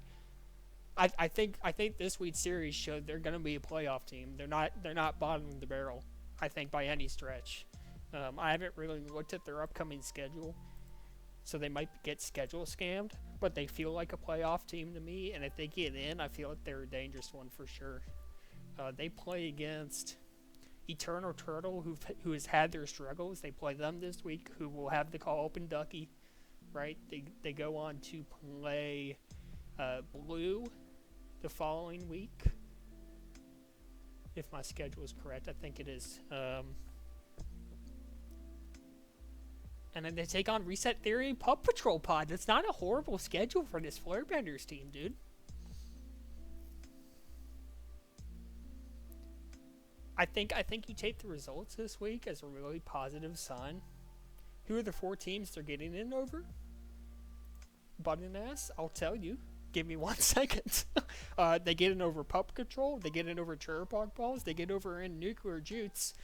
I think this week's series showed they're going to be a playoff team. They're not bottom of the barrel, I think, by any stretch. I haven't really looked at their upcoming schedule, so they might get schedule scammed, but they feel like a playoff team to me, and if they get in, I feel like they're a dangerous one for sure. They play against Eternal Turtle, who has had their struggles. They play them this week, who will have the call open Ducky, right? They go on to play Blue the following week, if my schedule is correct. I think it is. And then they take on Reset Theory and Pub Patrol Pod. That's not a horrible schedule for this Flarebenders team, dude. I think you take the results this week as a really positive sign. Who are the 4 teams they're getting in over? Butt and Ass? I'll tell you. Give me 1 second. They get in over Pup Control. They get in over Chirpog Balls. They get over in Nuclear Jutes.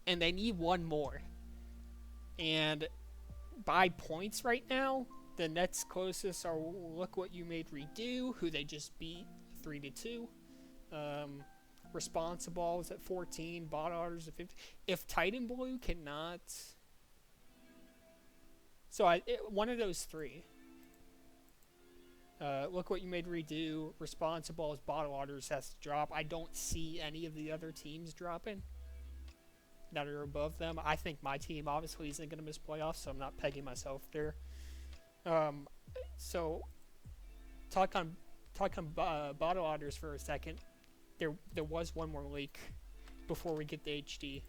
And they need 1 more. And by points right now, the next closest are Look What You Made Redo, who they just beat 3-2. Responsible is at 14. Bot Otters at 15. If Titan Blue cannot... So one of those 3. Look What You Made Redo, Responsible as Bottle Otters has to drop. I don't see any of the other teams dropping that are above them. I think my team obviously isn't going to miss playoffs, so I'm not pegging myself there. So talk on Bottle Otters for a second. There was one more leak before we get to HD.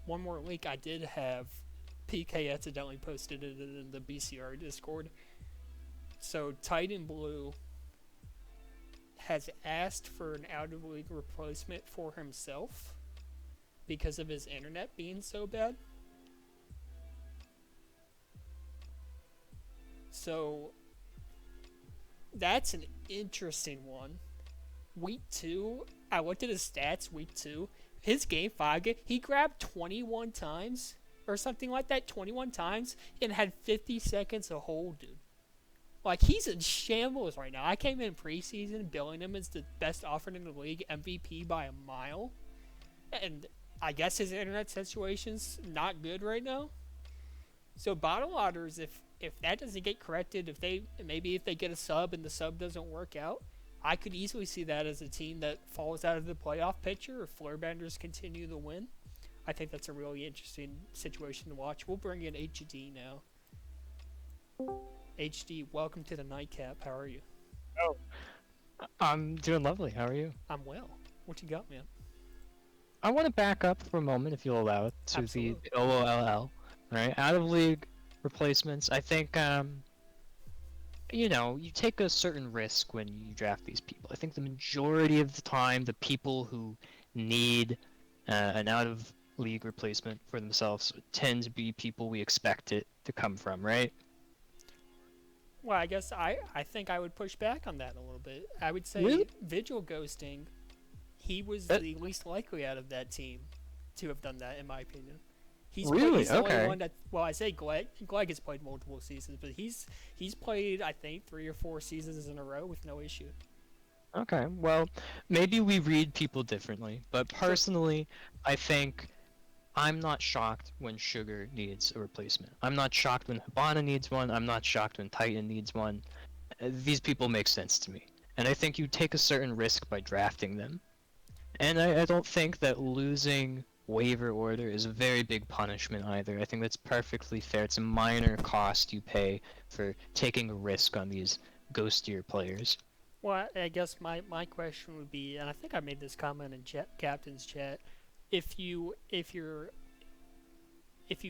One more leak I did have. PK accidentally posted it in the BCR Discord. So Titan Blue has asked for an out-of-league replacement for himself because of his internet being so bad. So that's an interesting one. Week 2, I looked at his stats week 2. His game 5 game, he grabbed 21 times or something like that, 21 times, and had 50 seconds of hold, dude. Like, he's in shambles right now. I came in preseason billing him as the best offered in the league, MVP by a mile. And I guess his internet situation's not good right now. So Bottle Otters, if that doesn't get corrected, if they get a sub and the sub doesn't work out, I could easily see that as a team that falls out of the playoff picture if Flarebenders continue to win. I think that's a really interesting situation to watch. We'll bring in HD now. HD, welcome to the Nightcap. How are you? Oh, I'm doing lovely. How are you? I'm well. What you got, man? I want to back up for a moment, if you'll allow it, to Absolutely. the OOLL. Right, out of league replacements. I think you know, you take a certain risk when you draft these people. I think the majority of the time, the people who need an out of league replacement for themselves tend to be people we expect it to come from, right? Well, I guess I think I would push back on that a little bit. I would say Really? Vigil ghosting, he was That- the least likely out of that team to have done that, in my opinion. Really? He's the only Okay. one that. Well, I say Gleg. Gleg has played multiple seasons, but he's played I think 3 or 4 seasons in a row with no issue. Okay, well, maybe we read people differently, but personally, I think I'm not shocked when Sugar needs a replacement. I'm not shocked when Hibana needs one. I'm not shocked when Titan needs one. These people make sense to me. And I think you take a certain risk by drafting them. And I don't think that losing waiver order is a very big punishment either. I think that's perfectly fair. It's a minor cost you pay for taking a risk on these ghostier players. Well, I guess my question would be, and I think I made this comment in captain's chat, if you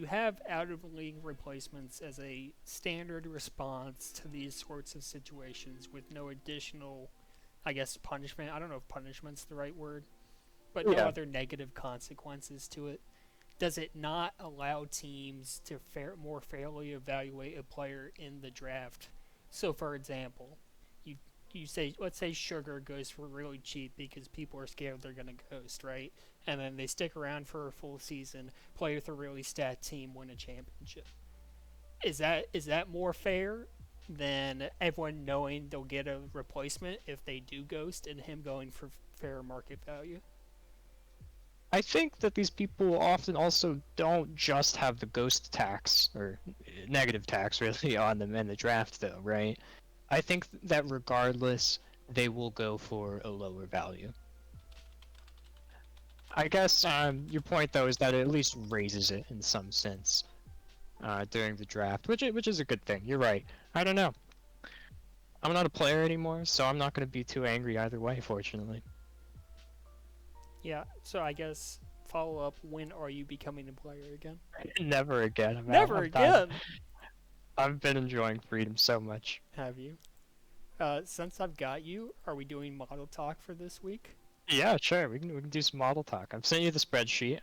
have out of league replacements as a standard response to these sorts of situations with no additional, I guess, punishment. I don't know if punishment's the right word, but no Yeah. other negative consequences to it. Does it not allow teams to more fairly evaluate a player in the draft? So, for example, you say, let's say Sugar goes for really cheap because people are scared they're going to ghost, right? And then they stick around for a full season, play with a really stat team, win a championship. Is that more fair than everyone knowing they'll get a replacement if they do ghost and him going for fair market value? I think that these people often also don't just have the ghost tax, or negative tax really, on them in the draft though, right? I think that regardless, they will go for a lower value. I guess your point though is that it at least raises it in some sense during the draft, which is a good thing. You're right. I don't know. I'm not a player anymore, so I'm not going to be too angry either way, fortunately. Yeah, so I guess follow up, when are you becoming a player again? Never again. Never I'm done. again! I've been enjoying freedom so much. Have you? Since I've got you, are we doing model talk for this week? Yeah, sure. We can do some model talk. I've sent you the spreadsheet.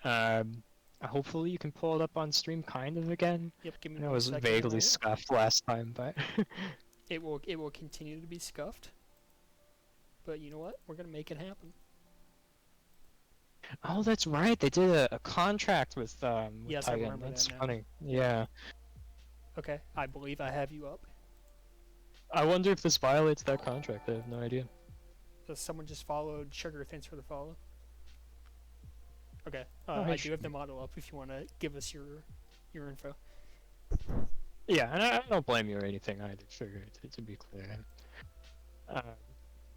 Hopefully you can pull it up on stream kind of again. Yep, give me I know it one was second. vaguely Elliot. scuffed last time, but It will continue to be scuffed. But you know what? We're gonna make it happen. oh, that's right. They did a contract with Yes, I Titan. remember that That's now. funny. Yeah. Okay, I believe I have you up. I wonder if this violates that contract. I have no idea. So someone just followed Sugar. Thanks for the follow. Okay, Oh, I hey, do have the model up if you want to give us your info. Yeah, and I don't blame you or anything either. Sugar, to be clear.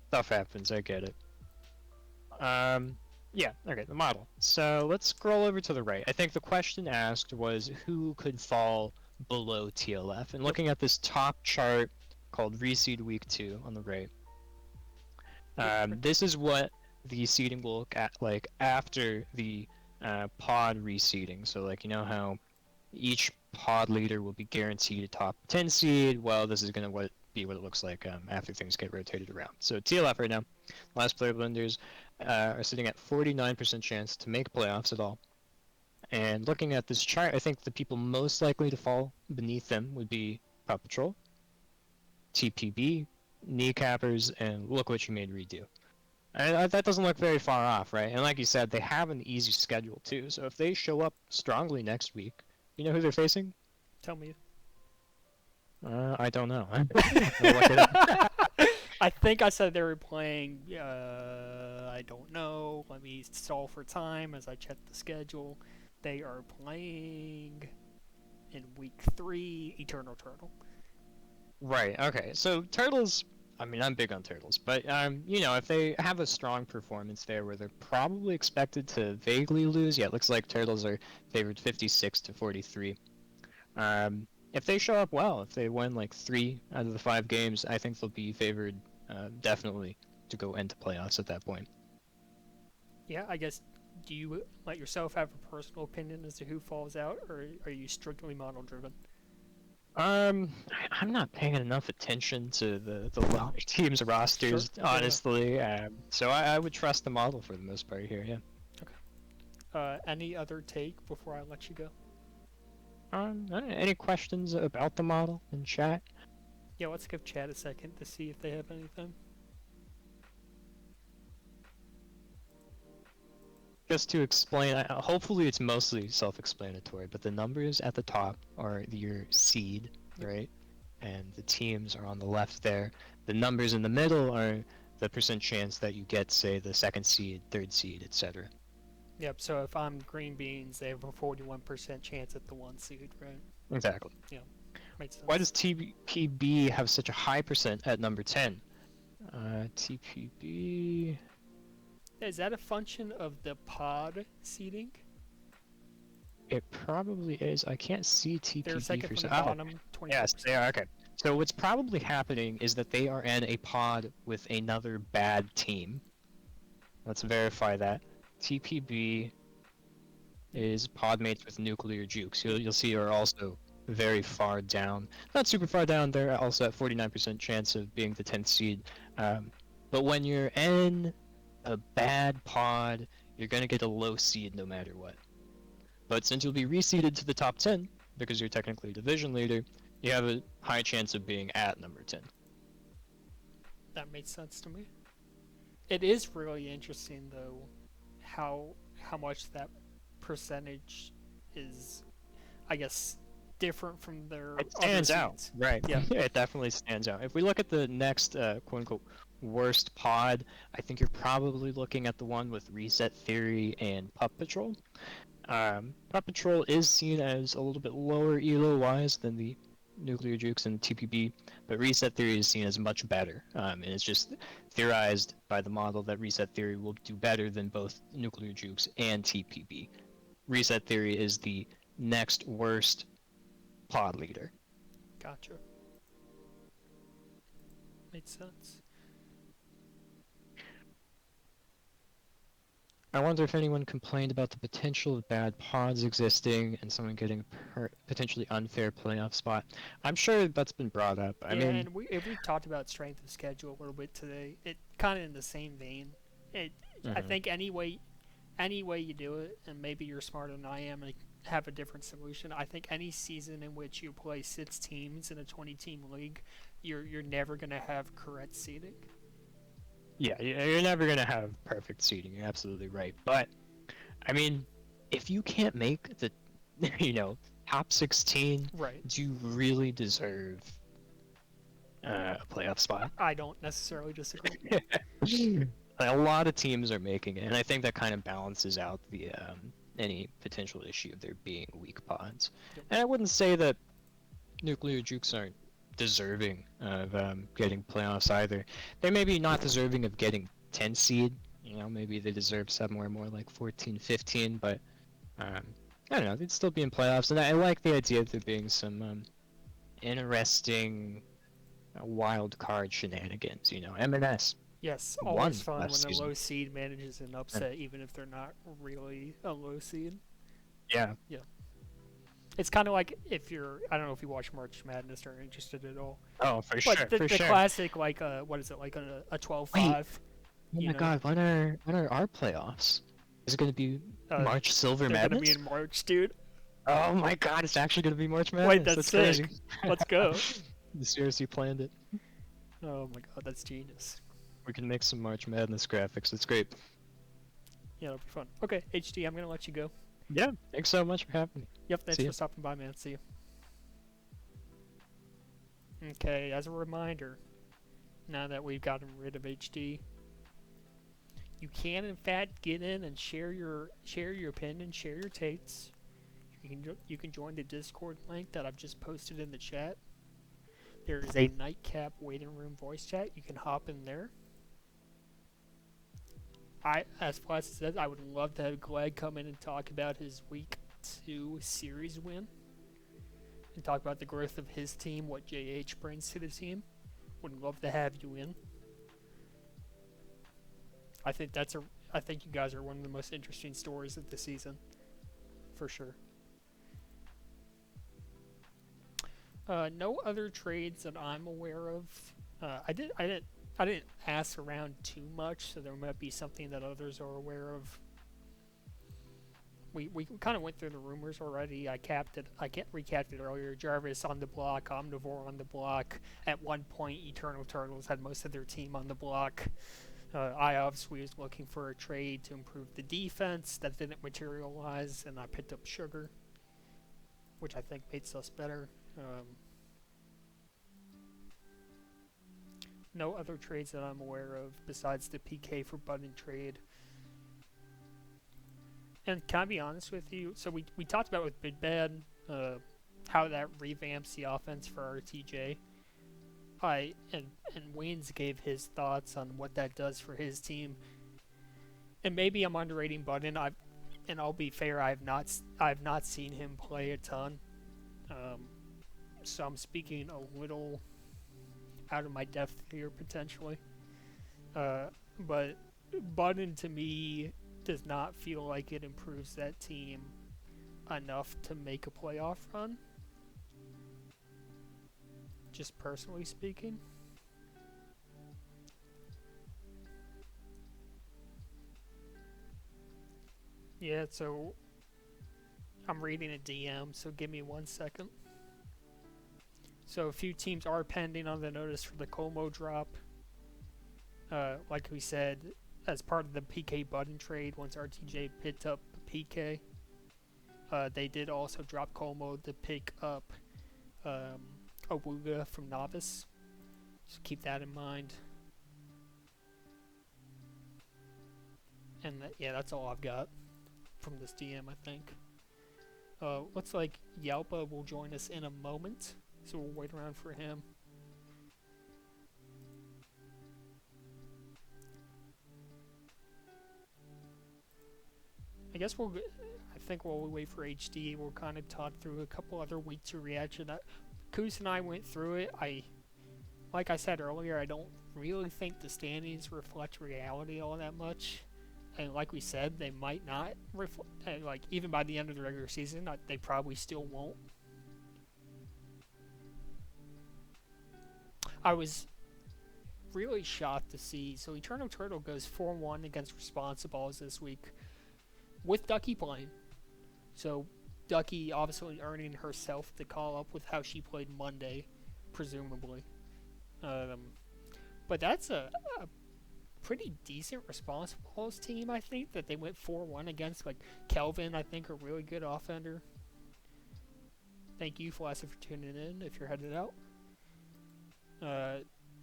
Stuff happens. I get it. Yeah, okay, the model. So let's scroll over to the right. I think the question asked was who could fall below TLF. And looking at this top chart called Reseed Week 2 on the right, this is what the seeding will look at like after the pod reseeding. So like, you know how each pod leader will be guaranteed a top 10 seed? Well, this is going to be what it looks like after things get rotated around. So TLF right now, last player blenders are sitting at 49% chance to make playoffs at all. And looking at this chart, I think the people most likely to fall beneath them would be Paw Patrol, TPB, Kneecappers, and Look What You Made Redo. And that doesn't look very far off, right? And like you said, they have an easy schedule too. So if they show up strongly next week, you know who they're facing? Tell me. I don't know. I'll look it up. I think I said they were playing. I don't know. Let me stall for time as I check the schedule. They are playing in week 3 Eternal Turtle. Right. Okay. So turtles. I mean, I'm big on turtles, but you know, if they have a strong performance there, where they're probably expected to vaguely lose, yeah, it looks like turtles are favored 56 to 43. If they show up well, if they win like 3 out of the 5 games, I think they'll be favored definitely to go into playoffs at that point. Yeah, I guess. Do you let yourself have a personal opinion as to who falls out, or are you strictly model driven? I'm not paying enough attention to the lower teams' rosters, Sure. honestly. So I would trust the model for the most part here. Yeah. Any other take before I let you go? Any questions about the model in chat? Yeah, let's give chat a second to see if they have anything. Just to explain, hopefully it's mostly self-explanatory, but the numbers at the top are your seed, right? And the teams are on the left there. The numbers in the middle are the percent chance that you get, say, the second seed, third seed, etc. Yep, so if I'm green beans, they have a 41% chance at the 1 seed, right? Exactly. Makes sense. Why does TPB have such a high percent at number 10? TPB... Is that a function of the pod seeding? It probably is. I can't see They're TPB second for from the some. bottom, 24%. Yes, they are. Okay. So what's probably happening is that they are in a pod with another bad team. Let's verify that. TPB is pod mates with Nuclear Jukes. You'll see are also very far down. Not super far down. They're also at 49% chance of being the 10th seed. But when you're in a bad pod, you're going to get a low seed no matter what. But since you'll be reseeded to the top 10, because you're technically a division leader, you have a high chance of being at number 10. That makes sense to me. It is really interesting, though, how much that percentage is, I guess, different from their It stands other out, seeds. right? Yeah. It definitely stands out. If we look at the next quote-unquote worst pod, I think you're probably looking at the one with Reset Theory and Pup Patrol. Pup Patrol is seen as a little bit lower elo-wise than the Nuclear Jukes and TPB, but Reset Theory is seen as much better, and it's just theorized by the model that Reset Theory will do better than both Nuclear Jukes and TPB. Reset Theory is the next worst pod leader. Gotcha. Makes sense. I wonder if anyone complained about the potential of bad pods existing and someone getting a potentially unfair playoff spot. I'm sure that's been brought up. I mean, and we talked about strength of schedule a little bit today. It kind of in the same vein. I think any way you do it, and maybe you're smarter than I am and have a different solution. I think any season in which you play 6 teams in a 20-team league, you're never gonna have correct seeding. yeah, you're never going to have perfect seeding. You're absolutely right. But, I mean, if you can't make the, top 16, Right. do you really deserve a playoff spot? I don't necessarily disagree. A lot of teams are making it, and I think that kind of balances out the any potential issue of there being weak pods. Yep. And I wouldn't say that Nuclear Jukes aren't deserving of getting playoffs either. They're maybe not deserving of getting 10 seed. Maybe they deserve somewhere more like 14, 15, but I don't know. They'd still be in playoffs, and I like the idea of there being some interesting wild card shenanigans. M&S. Yes, One always fun when last a season. low seed manages an upset, even if they're not really a low seed. Yeah. It's kind of like I don't know if you watch March Madness or are interested at all. Oh, for But sure. the sure. classic, like, what is it, like a 12-5? Oh you my know? god, when are our playoffs? Is it going to be March Silver They're Madness? gonna be in March, dude. Oh my god, it's actually going to be March Madness. Wait, that's sick. crazy. Let's go. The seriously planned it. Oh my god, that's genius. We can make some March Madness graphics. It's great. Yeah, it'll be fun. Okay, HD, I'm gonna let you go. Yeah, thanks so much for having me. Yep, thanks See ya. for stopping by, man. See you. Okay, as a reminder, now that we've gotten rid of HD, you can in fact get in and share your opinion, share your takes. You can join the Discord link that I've just posted in the chat. There is a Nightcap waiting room voice chat. You can hop in there. As Plastic says, I would love to have Glad come in and talk about his Week 2 series win. And talk about the growth of his team, what JH brings to the team. Would love to have you in. I think you guys are one of the most interesting stories of the season. For sure. No other trades that I'm aware of. I didn't ask around too much, so there might be something that others are aware of. We kind of went through the rumors already. I recapped it earlier. Jarvis on the block, Omnivore on the block. At one point, Eternal Turtles had most of their team on the block. I obviously was looking for a trade to improve the defense. That didn't materialize, and I picked up Sugar, which I think makes us better. No other trades that I'm aware of besides the PK for Button trade. And can I be honest with you? So we talked about with Big Bad, how that revamps the offense for RTJ. And Wayne's gave his thoughts on what that does for his team. And maybe I'm underrating Button. And I'll be fair, I've not seen him play a ton. So I'm speaking a little out of my depth here potentially. But Button to me does not feel like it improves that team enough to make a playoff run. Just personally speaking. Yeah, so I'm reading a DM, so give me 1 second. So a few teams are pending on the notice for the Como drop. Like we said, as part of the PK Button trade, once RTJ picked up PK, they did also drop Como to pick up Awuga from Novice. So keep that in mind. And yeah, that's all I've got from this DM, I think. Looks like Yalpa will join us in a moment, so we'll wait around for him. I guess I think while we wait for HD, we'll kind of talk through a couple other week 2 reaction. Koos and I went through it. Like I said earlier, I don't really think the standings reflect reality all that much. And like we said, they might not reflect, like even by the end of the regular season, they probably still won't. I was really shocked to see, so Eternal Turtle goes 4-1 against Responsibles this week with Ducky playing. So Ducky obviously earning herself to call up with how she played Monday, presumably. But that's a pretty decent Responsibles team, I think, that they went 4-1 against. Like Kelvin, I think, a really good offender. Thank you, Flaccid, for tuning in if you're headed out.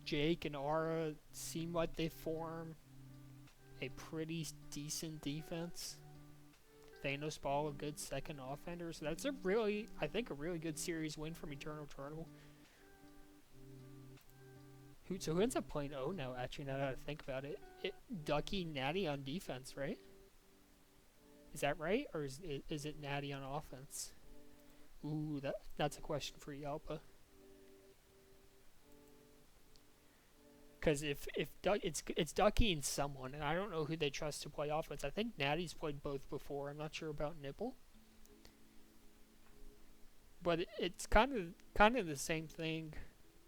Jake and Ara seem like they form a pretty decent defense. Thanos Ball, a good second offender. So that's I think a really good series win from Eternal Turtle. Who ends up playing O now, actually, now that I think about it? Ducky, Natty on defense, right? Is that right? Or is it Natty on offense? Ooh, that's a question for Yalpa. Because it's Ducky and someone, and I don't know who they trust to play offense. I think Natty's played both before. I'm not sure about Nipple. But it's kind of the same thing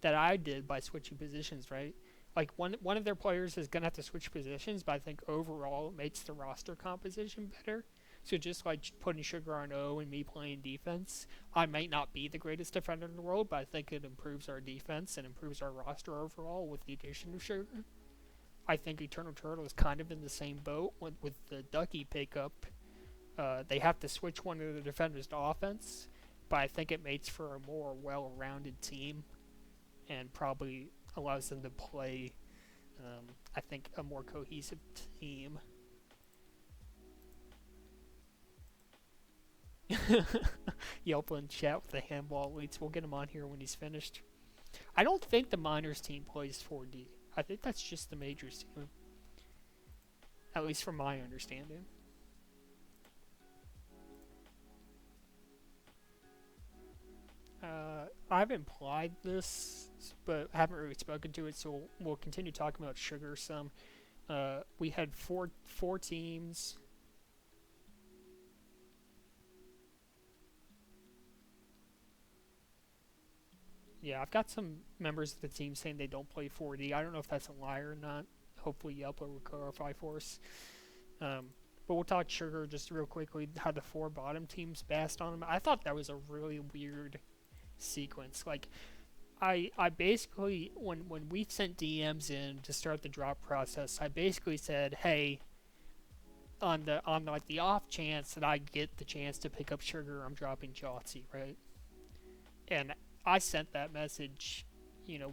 that I did by switching positions, right? Like one of their players is gonna have to switch positions, but I think overall it makes the roster composition better. So just like putting Sugar on O and me playing defense, I might not be the greatest defender in the world, but I think it improves our defense and improves our roster overall with the addition of Sugar. I think Eternal Turtle is kind of in the same boat with the Ducky pickup. They have to switch one of the defenders to offense, but I think it makes for a more well-rounded team and probably allows them to play, I think, a more cohesive team. Yelp in chat with the handball elites. We'll get him on here when he's finished. I don't think the minors team plays 4D. I think that's just the majors team. At least from my understanding. I've implied this, but haven't really spoken to it, so we'll continue talking about Sugar some. We had four teams. Yeah, I've got some members of the team saying they don't play 4D. I don't know if that's a lie or not. Hopefully Yelpa will clarify for us. But we'll talk Sugar just real quickly, how the 4 bottom teams bassed on him. I thought that was a really weird sequence. Like, I basically, when we sent DMs in to start the drop process, I basically said, hey, on like the off chance that I get the chance to pick up Sugar, I'm dropping Jotzi, right? And I sent that message,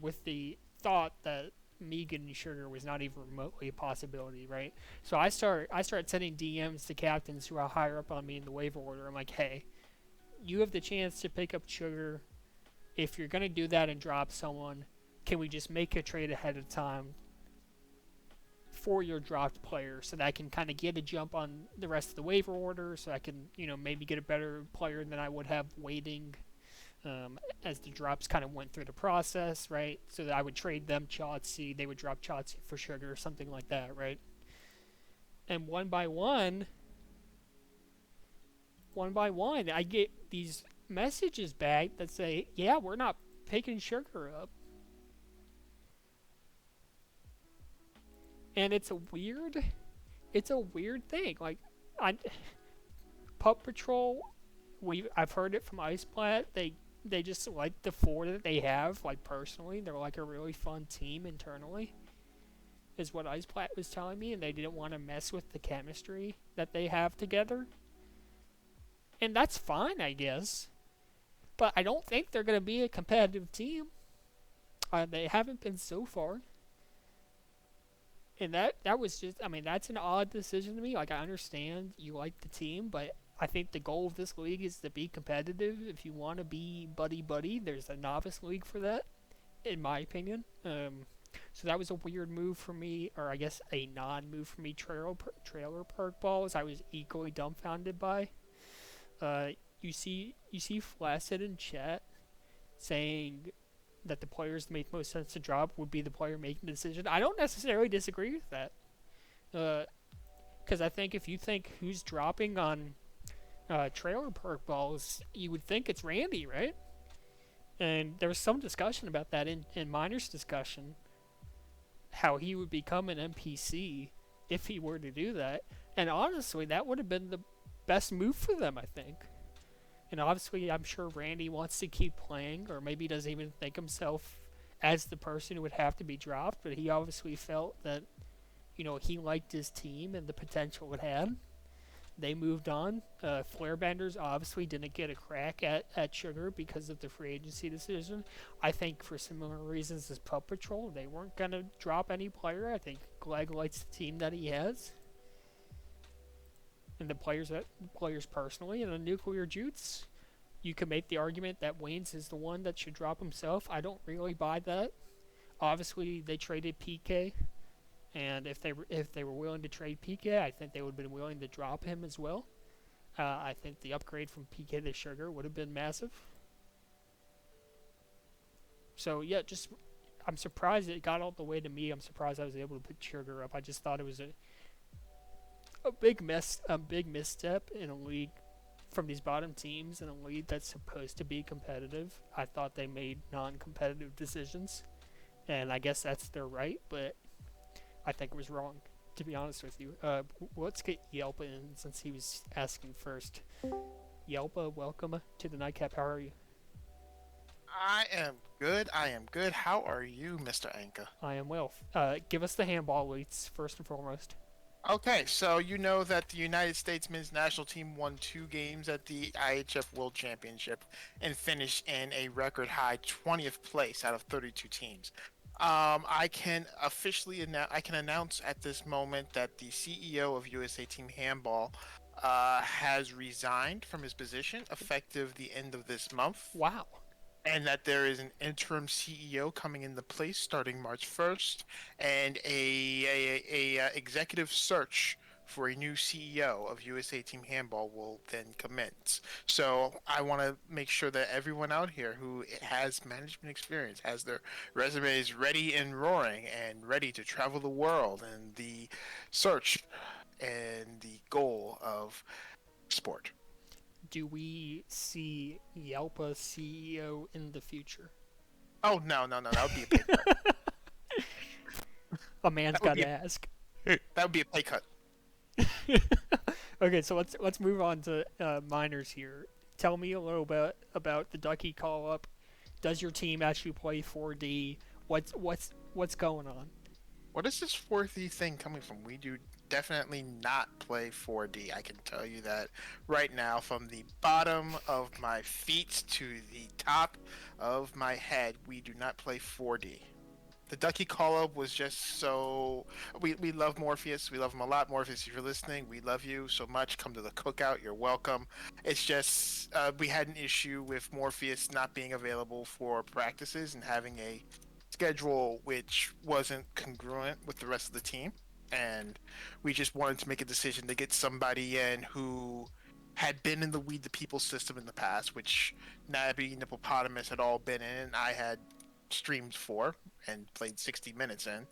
with the thought that me getting Sugar was not even remotely a possibility, right? So I start sending DMs to captains who are higher up on me in the waiver order. I'm like, hey, you have the chance to pick up Sugar. If you're gonna do that and drop someone, can we just make a trade ahead of time for your dropped player so that I can kind of get a jump on the rest of the waiver order, so I can, maybe get a better player than I would have waiting as the drops kind of went through the process, right? So that I would trade them Chauncey, they would drop Chauncey for Sugar, or something like that, right? And one by one, I get these messages back that say, yeah, we're not picking Sugar up. And it's a weird thing. Like, Pup Patrol, I've heard it from Ice Plat. They just like the 4 that they have. Like, personally, they're like a really fun team internally, is what Ice Plat was telling me, and they didn't want to mess with the chemistry that they have together. And that's fine, I guess. But I don't think they're going to be a competitive team. They haven't been so far. And that was just, that's an odd decision to me. Like, I understand you like the team, but I think the goal of this league is to be competitive. If you want to be buddy-buddy, there's a novice league for that, in my opinion. So that was a weird move for me, or I guess a non-move for me. Trailer perk balls, I was equally dumbfounded by. You see Flaccid in chat saying that the players that make most sense to drop would be the player making the decision. I don't necessarily disagree with that. Because I think if you think who's dropping on trailer perk balls, you would think it's Randy, right? And there was some discussion about that in Miner's discussion, how he would become an NPC if he were to do that. And honestly, that would have been the best move for them, I think. And obviously, I'm sure Randy wants to keep playing, or maybe doesn't even think himself as the person who would have to be dropped, but he obviously felt that, he liked his team and the potential it had. They moved on. Flarebenders obviously didn't get a crack at Sugar because of the free agency decision. I think for similar reasons as Pup Patrol, they weren't going to drop any player. I think Gleg likes the team that he has. And the players personally, and the Nuclear Jutes, you can make the argument that Wayne's is the one that should drop himself. I don't really buy that. Obviously, they traded PK, and if they were willing to trade PK, I think they would have been willing to drop him as well. I think the upgrade from PK to Sugar would have been massive. So yeah, I'm surprised it got all the way to me. I'm surprised I was able to put Sugar up. I just thought it was a big misstep in a league from these bottom teams in a league that's supposed to be competitive. I thought they made non-competitive decisions, and I guess that's their right, but I think it was wrong, to be honest with you. Let's get Yelpa in since he was asking first. Yelpa, welcome to the Nightcap. How are you? I am good. How are you, Mr. Anka? I am well. Give us the handball weights first and foremost. Okay, so you know that the United States men's national team won 2 games at the IHF World Championship and finished in a record high 20th place out of 32 teams. I can announce at this moment that the CEO of USA Team Handball has resigned from his position effective the end of this month. Wow. And that there is an interim CEO coming into place starting March 1st, and a executive search for a new CEO of USA Team Handball will then commence. So I want to make sure that everyone out here who has management experience has their resumes ready and roaring and ready to travel the world and the search and the goal of sport. Do we see Yelpa CEO in the future? Oh no, that would be a pay cut. A man's That would got be to ask. That would be a pay cut. Okay, so let's move on to minors here. Tell me a little bit about the Ducky call up. Does your team actually play 4D? What's going on? What is this 4D thing coming from? We do definitely not play 4D. I can tell you that right now, from the bottom of my feet to the top of my head, we do not play 4D. The Ducky call-up was just so... We love Morpheus. We love him a lot. Morpheus, if you're listening, we love you so much. Come to the cookout. You're welcome. It's just we had an issue with Morpheus not being available for practices and having a schedule which wasn't congruent with the rest of the team. And we just wanted to make a decision to get somebody in who had been in the Weed the People system in the past, which Nabi and Hippopotamus had all been in, and I had streamed for and played 60 minutes in,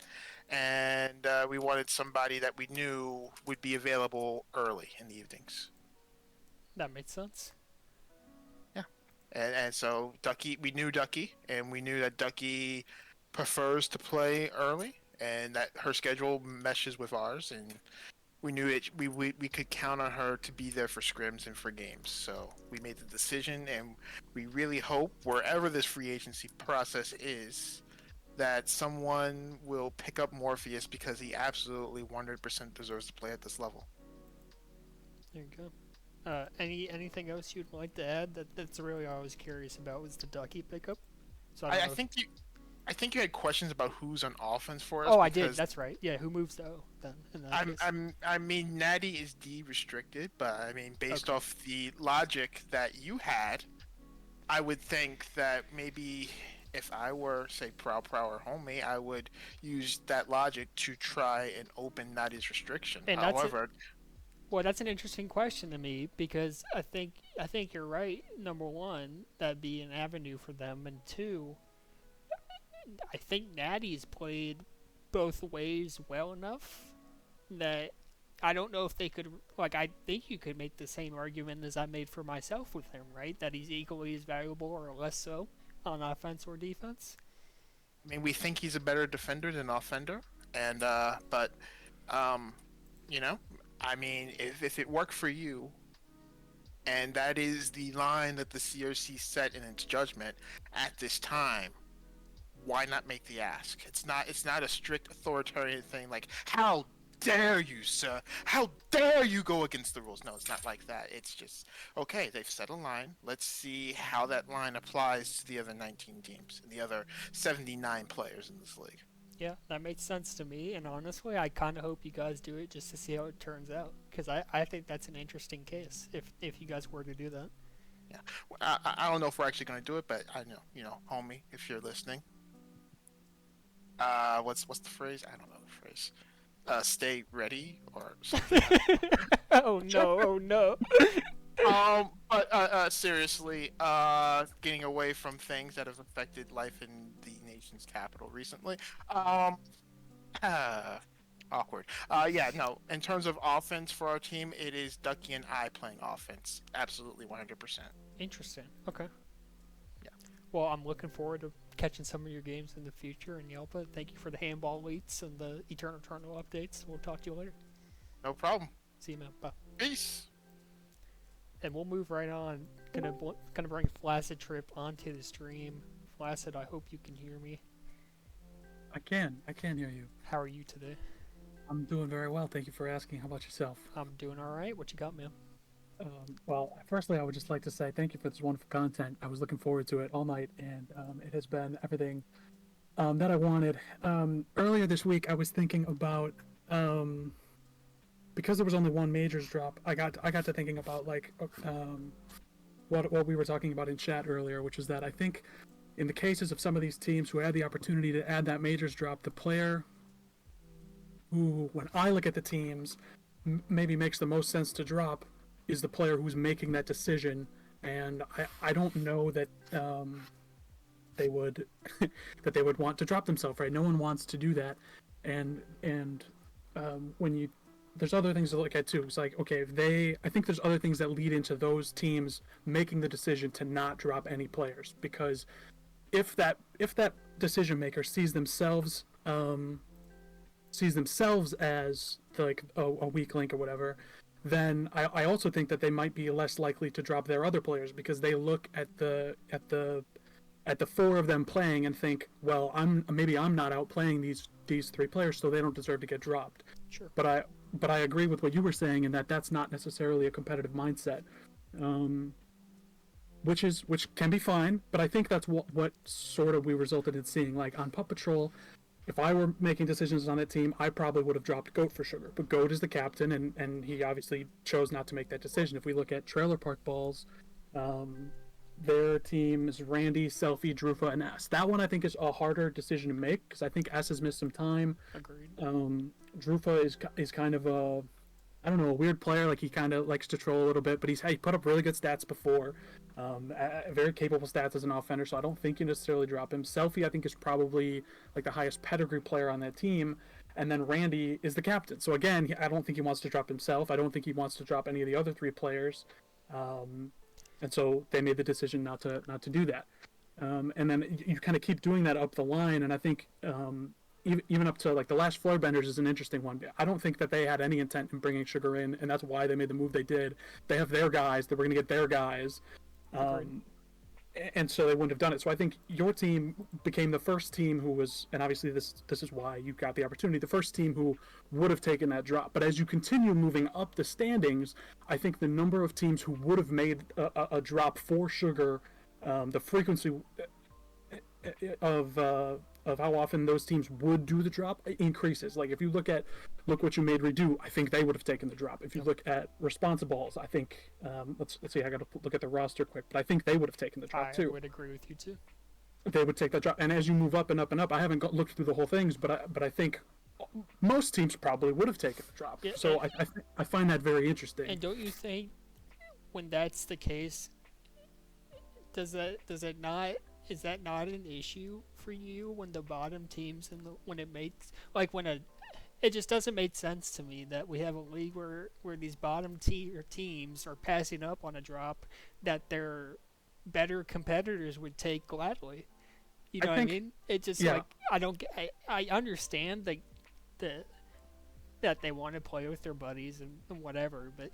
and we wanted somebody that we knew would be available early in the evenings. That makes sense. Yeah, and so Ducky, we knew Ducky, and we knew that Ducky prefers to play early, and that her schedule meshes with ours, and we knew it. We could count on her to be there for scrims and for games. So we made the decision, and we really hope wherever this free agency process is, that someone will pick up Morpheus because he absolutely 100% deserves to play at this level. There you go. Anything else you'd like to add? That's really all I was curious about was the Ducky pickup. So I think you had questions about who's on offense for us. Oh, I did. That's right. Yeah, who moves though? Then in that case? I mean, Natty is D restricted, but I mean, based off the logic that you had, I would think that maybe if I were, say, Prow or Homie, I would use that logic to try and open Natty's restriction. And However, well, that's an interesting question to me because I think you're right. Number one, that'd be an avenue for them, and two, I think Natty's played both ways well enough that I don't know if they could, like, I think you could make the same argument as I made for myself with him, right? That he's equally as valuable or less so on offense or defense. I mean, we think he's a better defender than offender, and but you know, I mean, if it worked for you, and that is the line that the CRC set in its judgment at this time, why not make the ask? It's not a strict authoritarian thing like, how dare you, sir? How dare you go against the rules? No, it's not like that. It's just, okay, they've set a line. Let's see how that line applies to the other 19 teams and the other 79 players in this league. Yeah, that makes sense to me, and honestly, I kind of hope you guys do it just to see how it turns out, because I think that's an interesting case if you guys were to do that. Yeah, I don't know if we're actually going to do it, but I know, you know, homie, if you're listening. What's the phrase? I don't know the phrase. Stay ready or something. Oh no. But seriously, getting away from things that have affected life in the nation's capital recently. Awkward. Yeah, no. In terms of offense for our team, it is Ducky and I playing offense. Absolutely, 100%. Interesting. Okay. Yeah. Well, I'm looking forward to catching some of your games in the future. And Yelpa, thank you for the handball leads and the Eternal updates. We'll talk to you later. No problem. See you, man. Bye. Peace. And we'll move right on. Gonna bring Flaccid Trip onto the stream. Flaccid, I hope you can hear me. I can hear you. How are you today? I'm doing very well. Thank you for asking. How about yourself? I'm doing all right. What you got, man? Well, firstly, I would just like to say thank you for this wonderful content. I was looking forward to it all night, and it has been everything that I wanted. Earlier this week, I was thinking about because there was only one majors drop. I got to thinking about like what we were talking about in chat earlier, which is that I think in the cases of some of these teams who had the opportunity to add that majors drop, the player who, when I look at the teams, maybe makes the most sense to drop is the player who's making that decision, and I don't know that they would that they would want to drop themselves, right? No one wants to do that, and when you there's other things to look at too. It's like, okay, I think there's other things that lead into those teams making the decision to not drop any players, because if that decision maker sees themselves as like a weak link or whatever, then I also think that they might be less likely to drop their other players, because they look at the four of them playing and think, well, I'm not outplaying these three players, so they don't deserve to get dropped. Sure. But I agree with what you were saying, in that that's not necessarily a competitive mindset, which can be fine. But I think that's what sort of we resulted in seeing. Like on Pup Patrol, if I were making decisions on that team, I probably would have dropped Goat for Sugar. But Goat is the captain, and he obviously chose not to make that decision. If we look at Trailer Park Balls, their team is Randy, Selfie, Drufa, and S. That one I think is a harder decision to make, because I think S has missed some time. Agreed. Drufa is kind of a weird player. Like, he kind of likes to troll a little bit, but he put up really good stats before. Very capable stats as an offender, so I don't think you necessarily drop him. Selfie, I think, is probably like the highest pedigree player on that team. And then Randy is the captain. So again, I don't think he wants to drop himself. I don't think he wants to drop any of the other three players. And so they made the decision not to do that. And then you kind of keep doing that up the line. And I think even up to like the last Floor Benders is an interesting one. I don't think that they had any intent in bringing Sugar in, and that's why they made the move they did. They have their guys. They were going to get their guys. And so they wouldn't have done it. So I think your team became the first team who was, and obviously this is why you got the opportunity, the first team who would have taken that drop. But as you continue moving up the standings, I think the number of teams who would have made a drop for Sugar, the frequency of how often those teams would do the drop increases. Like, if you look what you made Redo, I think they would have taken the drop. If you look at Responsibles, I think let's see, I got to look at the roster quick, but I think they would have taken the drop too. I would agree with you too. They would take that drop, and as you move up and up and up, I haven't looked through the whole things, but I think most teams probably would have taken the drop. Yeah, so I find that very interesting. And don't you think, when that's the case, is that not an issue for you when the bottom teams it just doesn't make sense to me that we have a league where these bottom tier teams are passing up on a drop that their better competitors would take gladly. You know what I mean? It just, like, I understand that they want to play with their buddies and whatever, but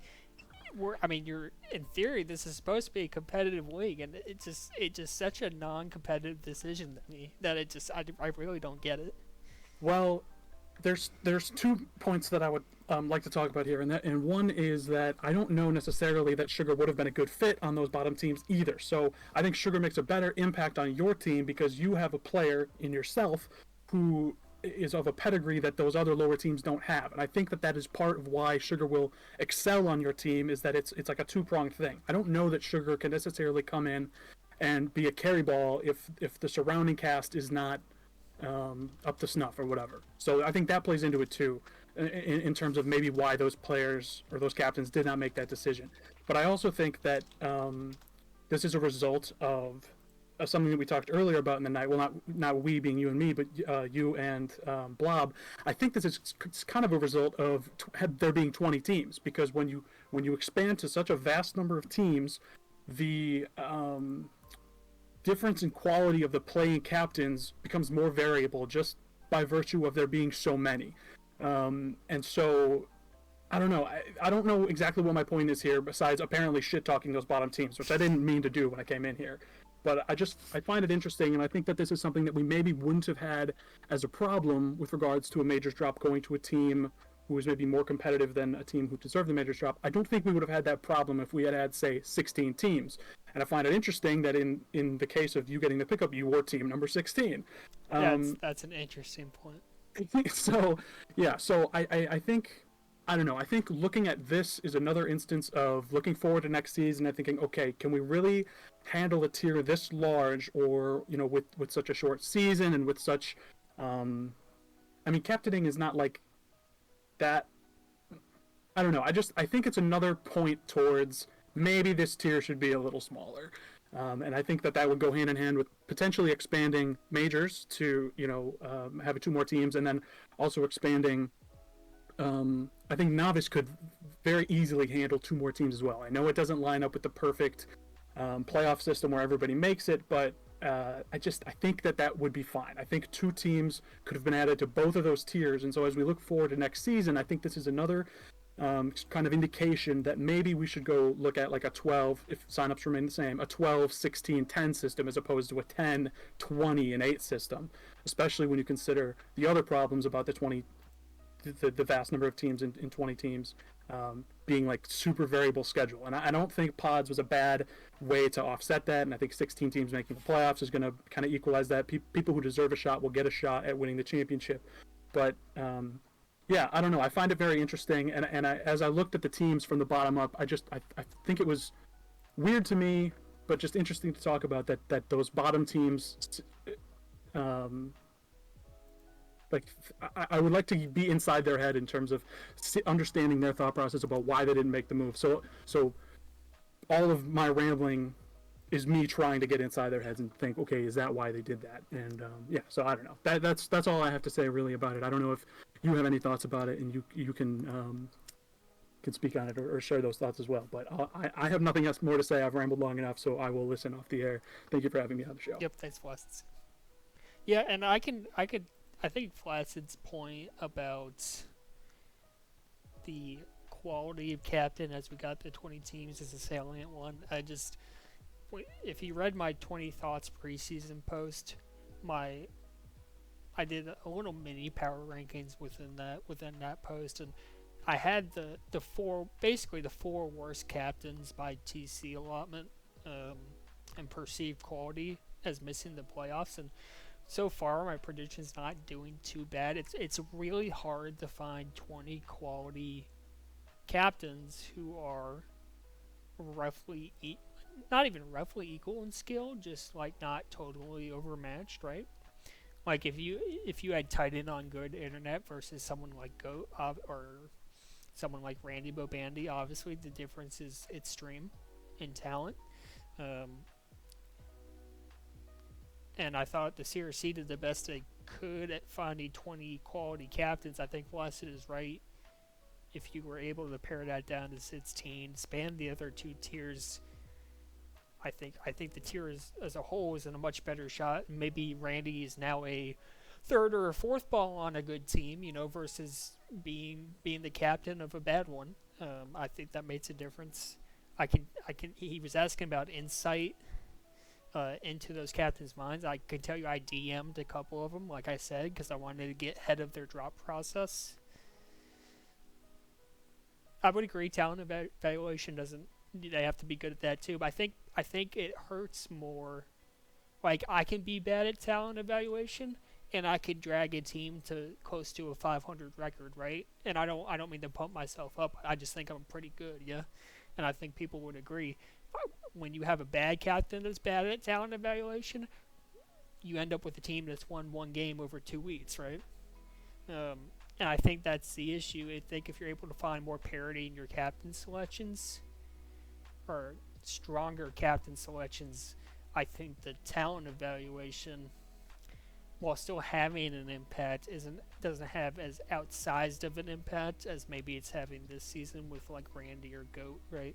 you're, in theory, this is supposed to be a competitive league, and it's just such a non-competitive decision to me that I really don't get it. Well, there's 2 points that I would like to talk about here, and one is that I don't know necessarily that Sugar would have been a good fit on those bottom teams either. So I think Sugar makes a better impact on your team because you have a player in yourself who is of a pedigree that those other lower teams don't have. And I think that is part of why Sugar will excel on your team, is that it's like a two-pronged thing. I don't know that Sugar can necessarily come in and be a carry ball if the surrounding cast is not up to snuff or whatever. So I think that plays into it too, in terms of maybe why those players or those captains did not make that decision. But I also think that this is a result of something that we talked earlier about in the night. Well, not we being you and me, but you and Blob. I think this is kind of a result of there being 20 teams, because when you expand to such a vast number of teams, the difference in quality of the playing captains becomes more variable just by virtue of there being so many. And so I don't know. I don't know exactly what my point is here, besides apparently shit talking those bottom teams, which I didn't mean to do when I came in here. But I find it interesting, and I think that this is something that we maybe wouldn't have had as a problem with regards to a majors drop going to a team who was maybe more competitive than a team who deserved the majors drop. I don't think we would have had that problem if we had, say, 16 teams. And I find it interesting that in the case of you getting the pickup, you were team number 16. That's an interesting point. So, yeah, so I think, I don't know, I think looking at this is another instance of looking forward to next season and thinking, okay, can we really handle a tier this large, or, you know, with such a short season and with such, captaining is not like that. I don't know, I think it's another point towards maybe this tier should be a little smaller. And I think that would go hand in hand with potentially expanding majors to, you know, have 2 more teams, and then also expanding. I think Novice could very easily handle 2 more teams as well. I know it doesn't line up with the perfect playoff system where everybody makes it, but I think that would be fine. I think 2 teams could have been added to both of those tiers, and so as we look forward to next season, I think this is another kind of indication that maybe we should go look at like a 12, if signups remain the same, a 12, 16, 10 system as opposed to a 10, 20, and 8 system, especially when you consider the other problems about the vast number of teams in 20 teams being like super variable schedule. And I don't think pods was a bad way to offset that, and I think 16 teams making the playoffs is going to kind of equalize that. People who deserve a shot will get a shot at winning the championship. But yeah, I don't know. I find it very interesting, and as I looked at the teams from the bottom up, I think it was weird to me, but just interesting to talk about that those bottom teams. I would like to be inside their head in terms of understanding their thought process about why they didn't make the move. So all of my rambling is me trying to get inside their heads and think, okay, is that why they did that? And yeah, so I don't know. That's all I have to say really about it. I don't know if you have any thoughts about it, and you can speak on it or share those thoughts as well. But I have nothing else more to say. I've rambled long enough, so I will listen off the air. Thank you for having me on the show. Yep, thanks, Flaccid. Yeah, and I think Flaccid's point about the quality of captain as we got to 20 teams is a salient one. If you read my 20 thoughts preseason post, I did a little mini power rankings within that post, and I had the four worst captains by TC allotment and perceived quality as missing the playoffs, and so far my prediction's not doing too bad. It's really hard to find 20 quality captains who are not even roughly equal in skill, just like not totally overmatched, right? Like if you had tight end on good internet versus someone like Goat or someone like Randy Bobandy, obviously the difference is extreme in talent. And I thought the CRC did the best they could at finding 20 quality captains. I think Flaccid is right. If you were able to pare that down to 16, span the other 2 tiers, I think the tier as a whole is in a much better shot. Maybe Randy is now a 3rd or a 4th ball on a good team, versus being the captain of a bad one. I think that makes a difference. He was asking about insight into those captains' minds. I can tell you I DM'd a couple of them, like I said, because I wanted to get ahead of their drop process. I would agree, talent evaluation they have to be good at that too, but I think it hurts more. Like, I can be bad at talent evaluation, and I could drag a team to close to a 500 record, right? And I don't mean to pump myself up. I just think I'm pretty good, yeah? And I think people would agree. When you have a bad captain that's bad at talent evaluation, you end up with a team that's won 1 game over 2 weeks, right? And I think that's the issue. I think if you're able to find more parity in your captain selections, or stronger captain selections, I think the talent evaluation, while still having an impact, doesn't have as outsized of an impact as maybe it's having this season with like Randy or Goat, right?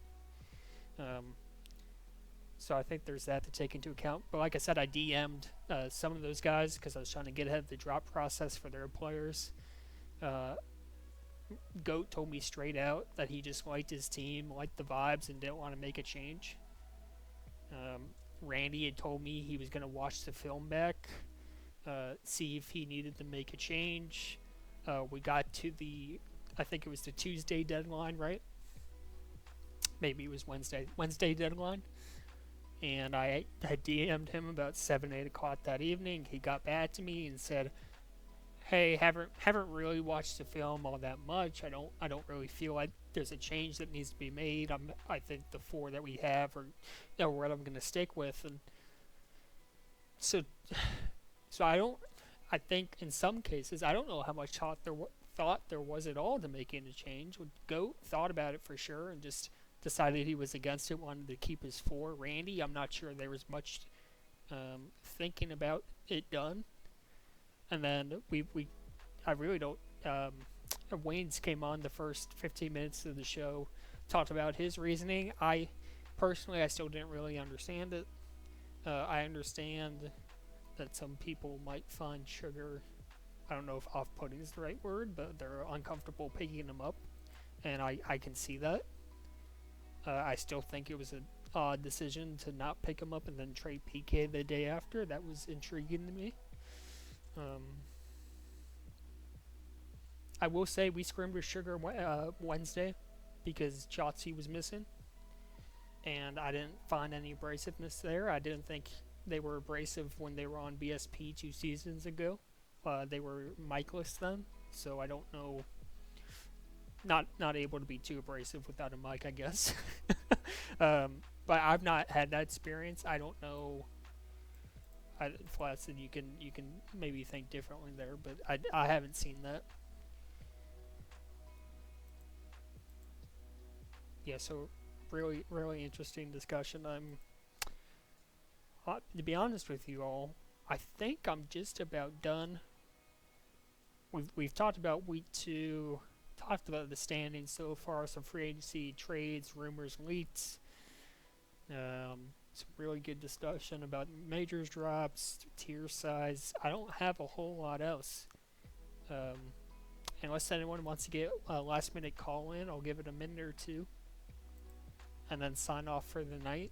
So I think there's that to take into account. But like I said, I DM'd some of those guys because I was trying to get ahead of the drop process for their players. Goat told me straight out that he just liked his team, liked the vibes, and didn't want to make a change. Randy had told me he was going to watch the film back, see if he needed to make a change. We got to I think it was the Tuesday deadline, right? Maybe it was Wednesday deadline. And I had DM'd him about 7, 8 o'clock that evening. He got back to me and said, hey, haven't really watched the film all that much. I don't really feel like there's a change that needs to be made. I think the 4 that we have are what I'm gonna stick with. And so I think in some cases I don't know how much thought there was at all to making a change. Goat thought about it for sure and just decided he was against it, wanted to keep his 4. Randy, I'm not sure there was much thinking about it done. And then I really don't. Wayne's came on the first 15 minutes of the show, talked about his reasoning. I still didn't really understand it. I understand that some people might find sugar, I don't know if off-putting is the right word, but they're uncomfortable picking them up, and I can see that. I still think it was an odd decision to not pick him up and then trade PK the day after. That was intriguing to me. I will say we scrimmed with Sugar Wednesday because Chotzi was missing, and I didn't find any abrasiveness there. I didn't think they were abrasive when they were on BSP 2 seasons ago. They were micless then, so I don't know. Not able to be too abrasive without a mic, I guess. But I've not had that experience. I don't know. Flaccid, you can maybe think differently there, but I haven't seen that. Yeah, so really interesting discussion. To be honest with you all, I think I'm just about done. We've talked about week 2, talked about the standings so far, some free agency trades, rumors, leaks. Some really good discussion about majors drops, tier size. I don't have a whole lot else. Unless anyone wants to get a last minute call in, I'll give it a minute or two. And then sign off for the night.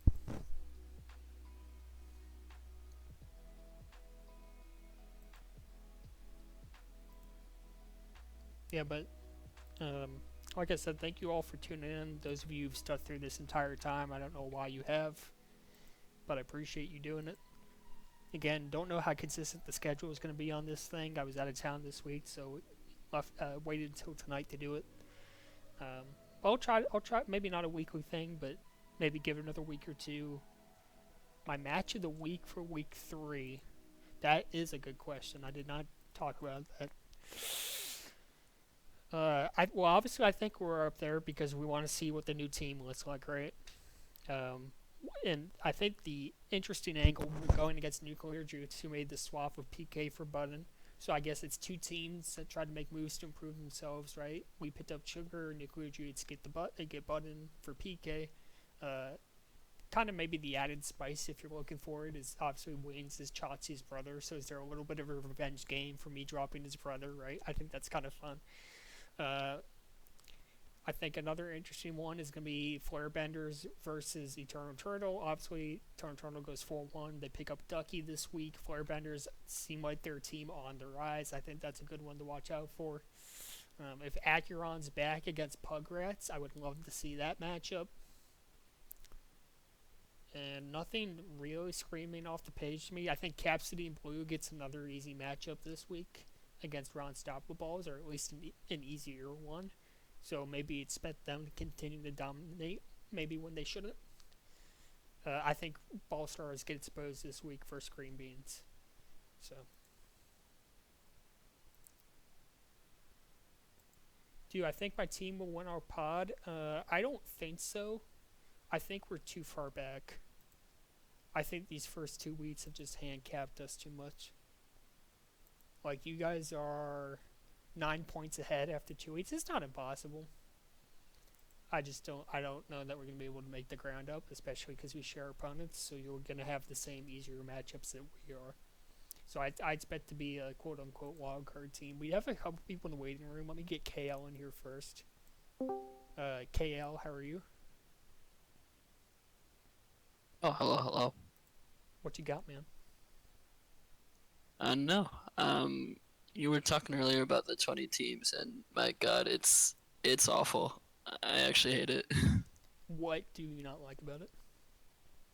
Yeah, but like I said, thank you all for tuning in. Those of you who've stuck through this entire time, I don't know why you have, but I appreciate you doing it. Again, don't know how consistent the schedule is going to be on this thing. I was out of town this week, so waited until tonight to do it. I'll try. Maybe not a weekly thing, but maybe give it another week or two. My match of the week for week 3. That is a good question. I did not talk about that. Obviously I think we're up there because we want to see what the new team looks like, right? And I think the interesting angle, we're going against Nuclear Juice, who made the swap of PK for Button. So I guess it's 2 teams that tried to make moves to improve themselves, right? We picked up Sugar, Nuclear Juice get Button for PK. Kind of maybe the added spice, if you're looking for it, is obviously Wayne's is Chotzi's brother. So is there a little bit of a revenge game for me dropping his brother, right? I think that's kind of fun. I think another interesting one is going to be Flarebenders versus Eternal Turtle. Obviously, Eternal Turtle goes 4-1. They pick up Ducky this week. Flarebenders seem like their team on the rise. I think that's a good one to watch out for. If Acuron's back against Pugrats, I would love to see that matchup. And nothing really screaming off the page to me. I think Cap City and Blue gets another easy matchup this week against Ron Stoppables, or at least an easier one. So maybe expect them to continue to dominate, maybe when they shouldn't. I think Ball Stars get exposed this week for Screen Beans. So. Do I think my team will win our pod? I don't think so. I think we're too far back. I think these first 2 weeks have just handicapped us too much. Like, you guys are 9 points ahead after 2 weeks. It's not impossible. I don't know that we're going to be able to make the ground up, especially because we share opponents, so you're going to have the same easier matchups that we are. So I expect to be a quote-unquote wildcard team. We have a couple people in the waiting room. Let me get KL in here first. KL, how are you? Oh, hello. What you got, man? No. You were talking earlier about the 20 teams, and my God, it's awful. I actually hate it. What do you not like about it?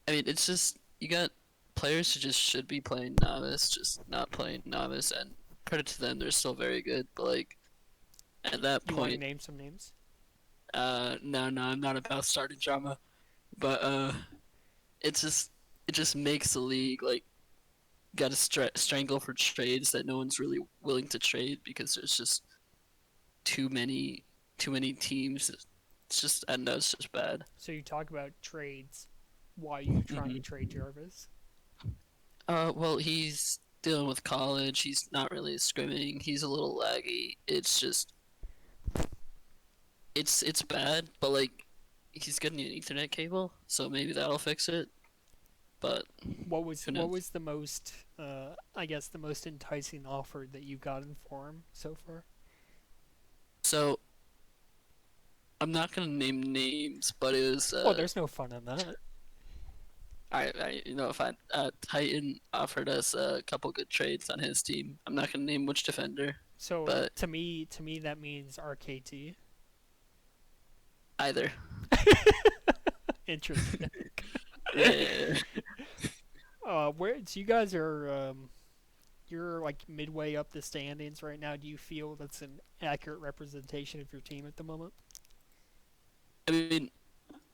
I mean, it's just, you got players who just should be playing novice, just not playing novice, and credit to them, they're still very good, but like, at that You want to point, name some names? no, I'm not about starting drama, but it just makes the league like gotta strangle for trades that no one's really willing to trade because there's just too many teams. It's just, I know, it's just bad. So you talk about trades. Why are you trying to trade Jarvis? Well, he's dealing with college. He's not really scrimming. He's a little laggy. It's just, it's bad. But like, he's getting an Ethernet cable, so maybe that'll fix it. but What was Who knows? the most I guess the most enticing offer that you've gotten for him so far? so I'm not gonna name names, but it was Well, there's no fun in that. if I Titan offered us a couple good trades on his team. I'm not gonna name which defender, So but to me that means RKT. either. Interesting. Yeah. Where so you guys are you're like midway up the standings right now. Do you feel that's an accurate representation of your team at the moment? I mean,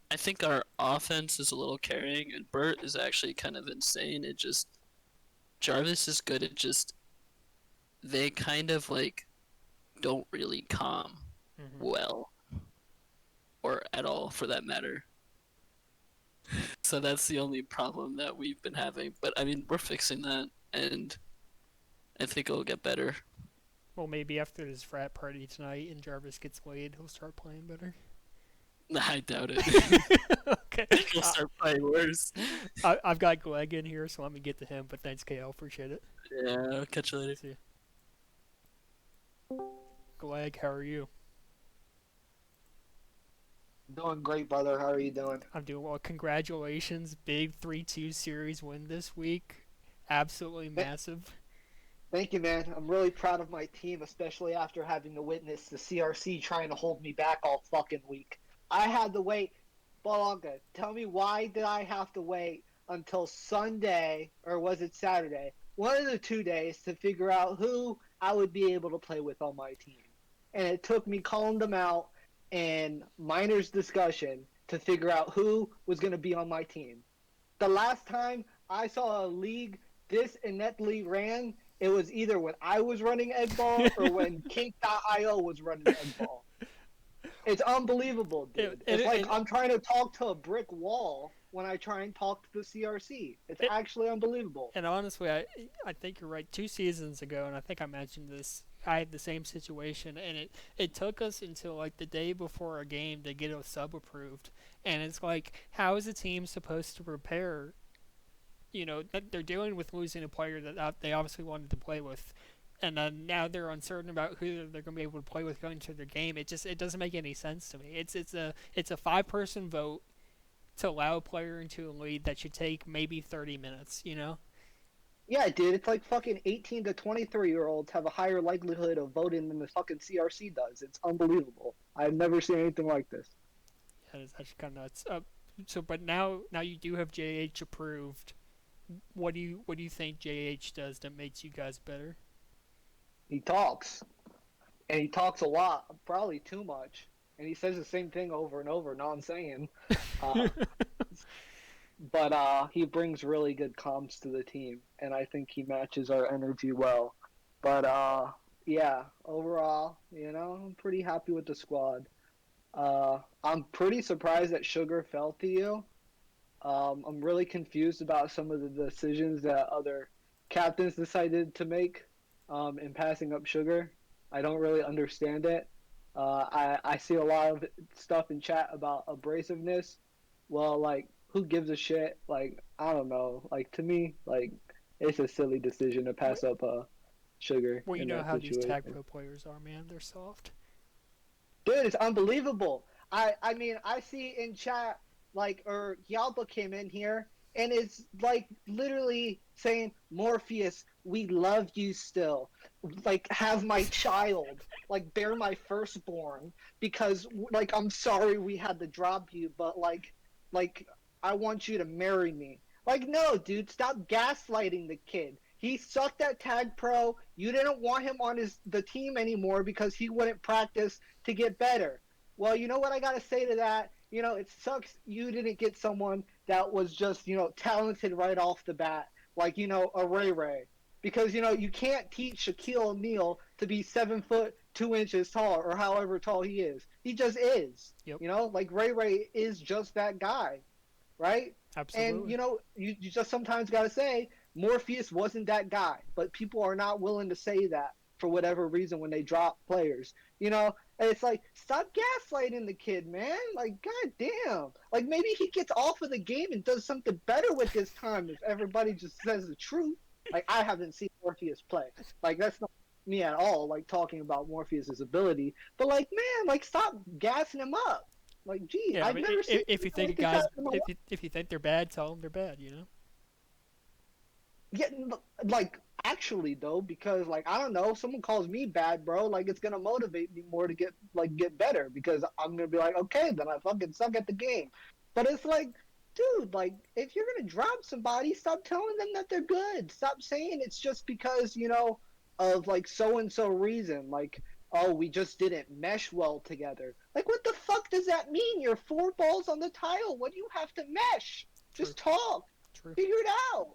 I think our offense is a little carrying, and Bert is actually kind of insane. It just Jarvis is good. It just they kind of like don't really calm well, or at all for that matter. So that's the only problem that we've been having. But I mean, we're fixing that, and I think it'll get better. Well, maybe after this frat party tonight and Jarvis gets laid, he'll start playing better. I doubt it. Okay. He'll start playing worse. I've got Gleg in here, so let me get to him. But thanks, KL. Appreciate it. Yeah, I'll catch you later. See ya. Gleg, how are you? Doing great, brother. How are you doing? I'm doing well. Congratulations. Big 3-2 series win this week. Absolutely massive. Thank you, man. I'm really proud of my team, especially after having to witness the CRC trying to hold me back all fucking week. I had to wait. Balonga, tell me, why did I have to wait until Sunday, or was it Saturday? One of the 2 days to figure out who I would be able to play with on my team. And it took me calling them out and minors discussion to figure out who was going to be on my team. The last time I saw a league this ineptly ran, it was either when I was running Eggball or when Kink.io was running Eggball. It's unbelievable, dude. It's like I'm trying to talk to a brick wall when I try and talk to the CRC. It's actually unbelievable. And honestly, I think you're right. 2 seasons ago, and I think I mentioned this, I had the same situation, and it took us until like the day before a game to get a sub approved. And it's like, how is a team supposed to prepare? You know, they're dealing with losing a player that they obviously wanted to play with, and then now they're uncertain about who they're going to be able to play with going into their game. It doesn't make any sense to me. It's a 5-person vote to allow a player into a lead that should take maybe 30 minutes. You know? Yeah, dude. It's like fucking 18 to 23-year-olds have a higher likelihood of voting than the fucking CRC does. It's unbelievable. I've never seen anything like this. Yeah, it's actually kind of nuts. But now you do have JH approved. What do you think JH does that makes you guys better? He talks, and he talks a lot, probably too much, and he says the same thing over and over. No, I'm saying, but he brings really good comms to the team, and I think he matches our energy well. But yeah, overall, I'm pretty happy with the squad. I'm pretty surprised that Sugar fell to you. I'm really confused about some of the decisions that other captains decided to make in passing up Sugar. I don't really understand it. I see a lot of stuff in chat about abrasiveness. Well, like, who gives a shit? Like, I don't know. Like, to me, like, it's a silly decision to pass up Sugar. Well, you in know that how these situation. tag pro players are, man. They're soft. Dude, it's unbelievable. I mean, I see in chat, like, or Yalba came in here, and it's, like, literally saying, Morpheus, we love you still. Like, have my child. Like, bear my firstborn. Because, like, I'm sorry we had to drop you, but, like, I want you to marry me. Like, no, dude, stop gaslighting the kid. He sucked at Tag Pro. You didn't want him on the team anymore because he wouldn't practice to get better. Well, you know what I got to say to that? It sucks you didn't get someone that was just, talented right off the bat, like, a Ray Ray. Because, you can't teach Shaquille O'Neal to be 7 foot 2 inches tall or however tall he is. He just is. Yep. Like Ray Ray is just that guy, right? Absolutely. And, you just sometimes got to say, Morpheus wasn't that guy, but people are not willing to say that. for whatever reason when they drop players. You know, and it's like, stop gaslighting the kid, man. Like, goddamn. Like, maybe he gets off of the game and does something better with his time if everybody just says the truth. Like, I haven't seen Morpheus play. Like, that's not me at all, like, talking about Morpheus's ability. But, like, man, like, stop gassing him up. Like, gee, Yeah, I've but never seen if you think anything guys, gas him up. if you think they're bad, tell them they're bad. You know. Yeah, like, actually, though, because, like, I don't know, someone calls me bad, bro, like, it's gonna motivate me more to get better, because I'm gonna be like, okay, then I fucking suck at the game. But it's like, dude, like, if you're gonna drop somebody, stop telling them that they're good. Stop saying it's just because, you know, of, like, so-and-so reason. Like, oh, we just didn't mesh well together. Like, what the fuck does that mean? You're 4 balls on the tile. What do you have to mesh? True. Just talk. True. Figure it out.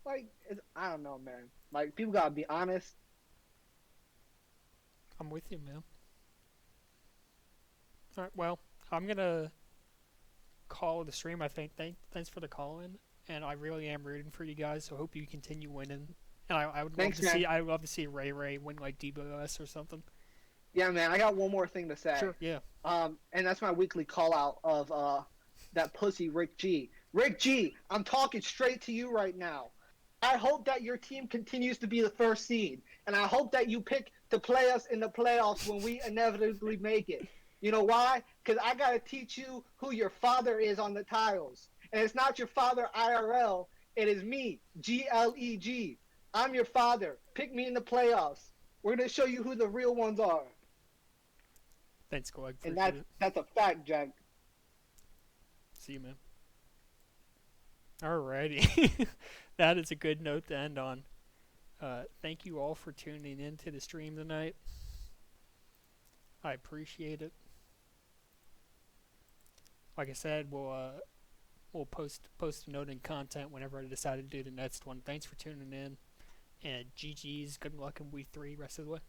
Like, I don't know, man. Like, people gotta be honest. I'm with you, man. All right, well, I'm gonna call the stream. I think. Thanks for the call in, and I really am rooting for you guys. So hope you continue winning. And I would Thanks, love to man. see. I would love to see Ray win like DBOS or something. Yeah, man. I got one more thing to say. Sure. Yeah. And that's my weekly call out of that pussy Rick G. Rick G, I'm talking straight to you right now. I hope that your team continues to be the first seed, and I hope that you pick to play us in the playoffs when we inevitably make it. You know why? Because I got to teach you who your father is on the tiles. And it's not your father IRL. It is me, GLEG. I'm your father. Pick me in the playoffs. We're going to show you who the real ones are. Thanks, Greg. And Appreciate it. that's a fact, Jack. See you, man. Alrighty. That is a good note to end on. Thank you all for tuning in to the stream tonight. I appreciate it. Like I said, we'll post a note in content whenever I decide to do the next one. Thanks for tuning in, and GG's. Good luck in week 3 rest of the way.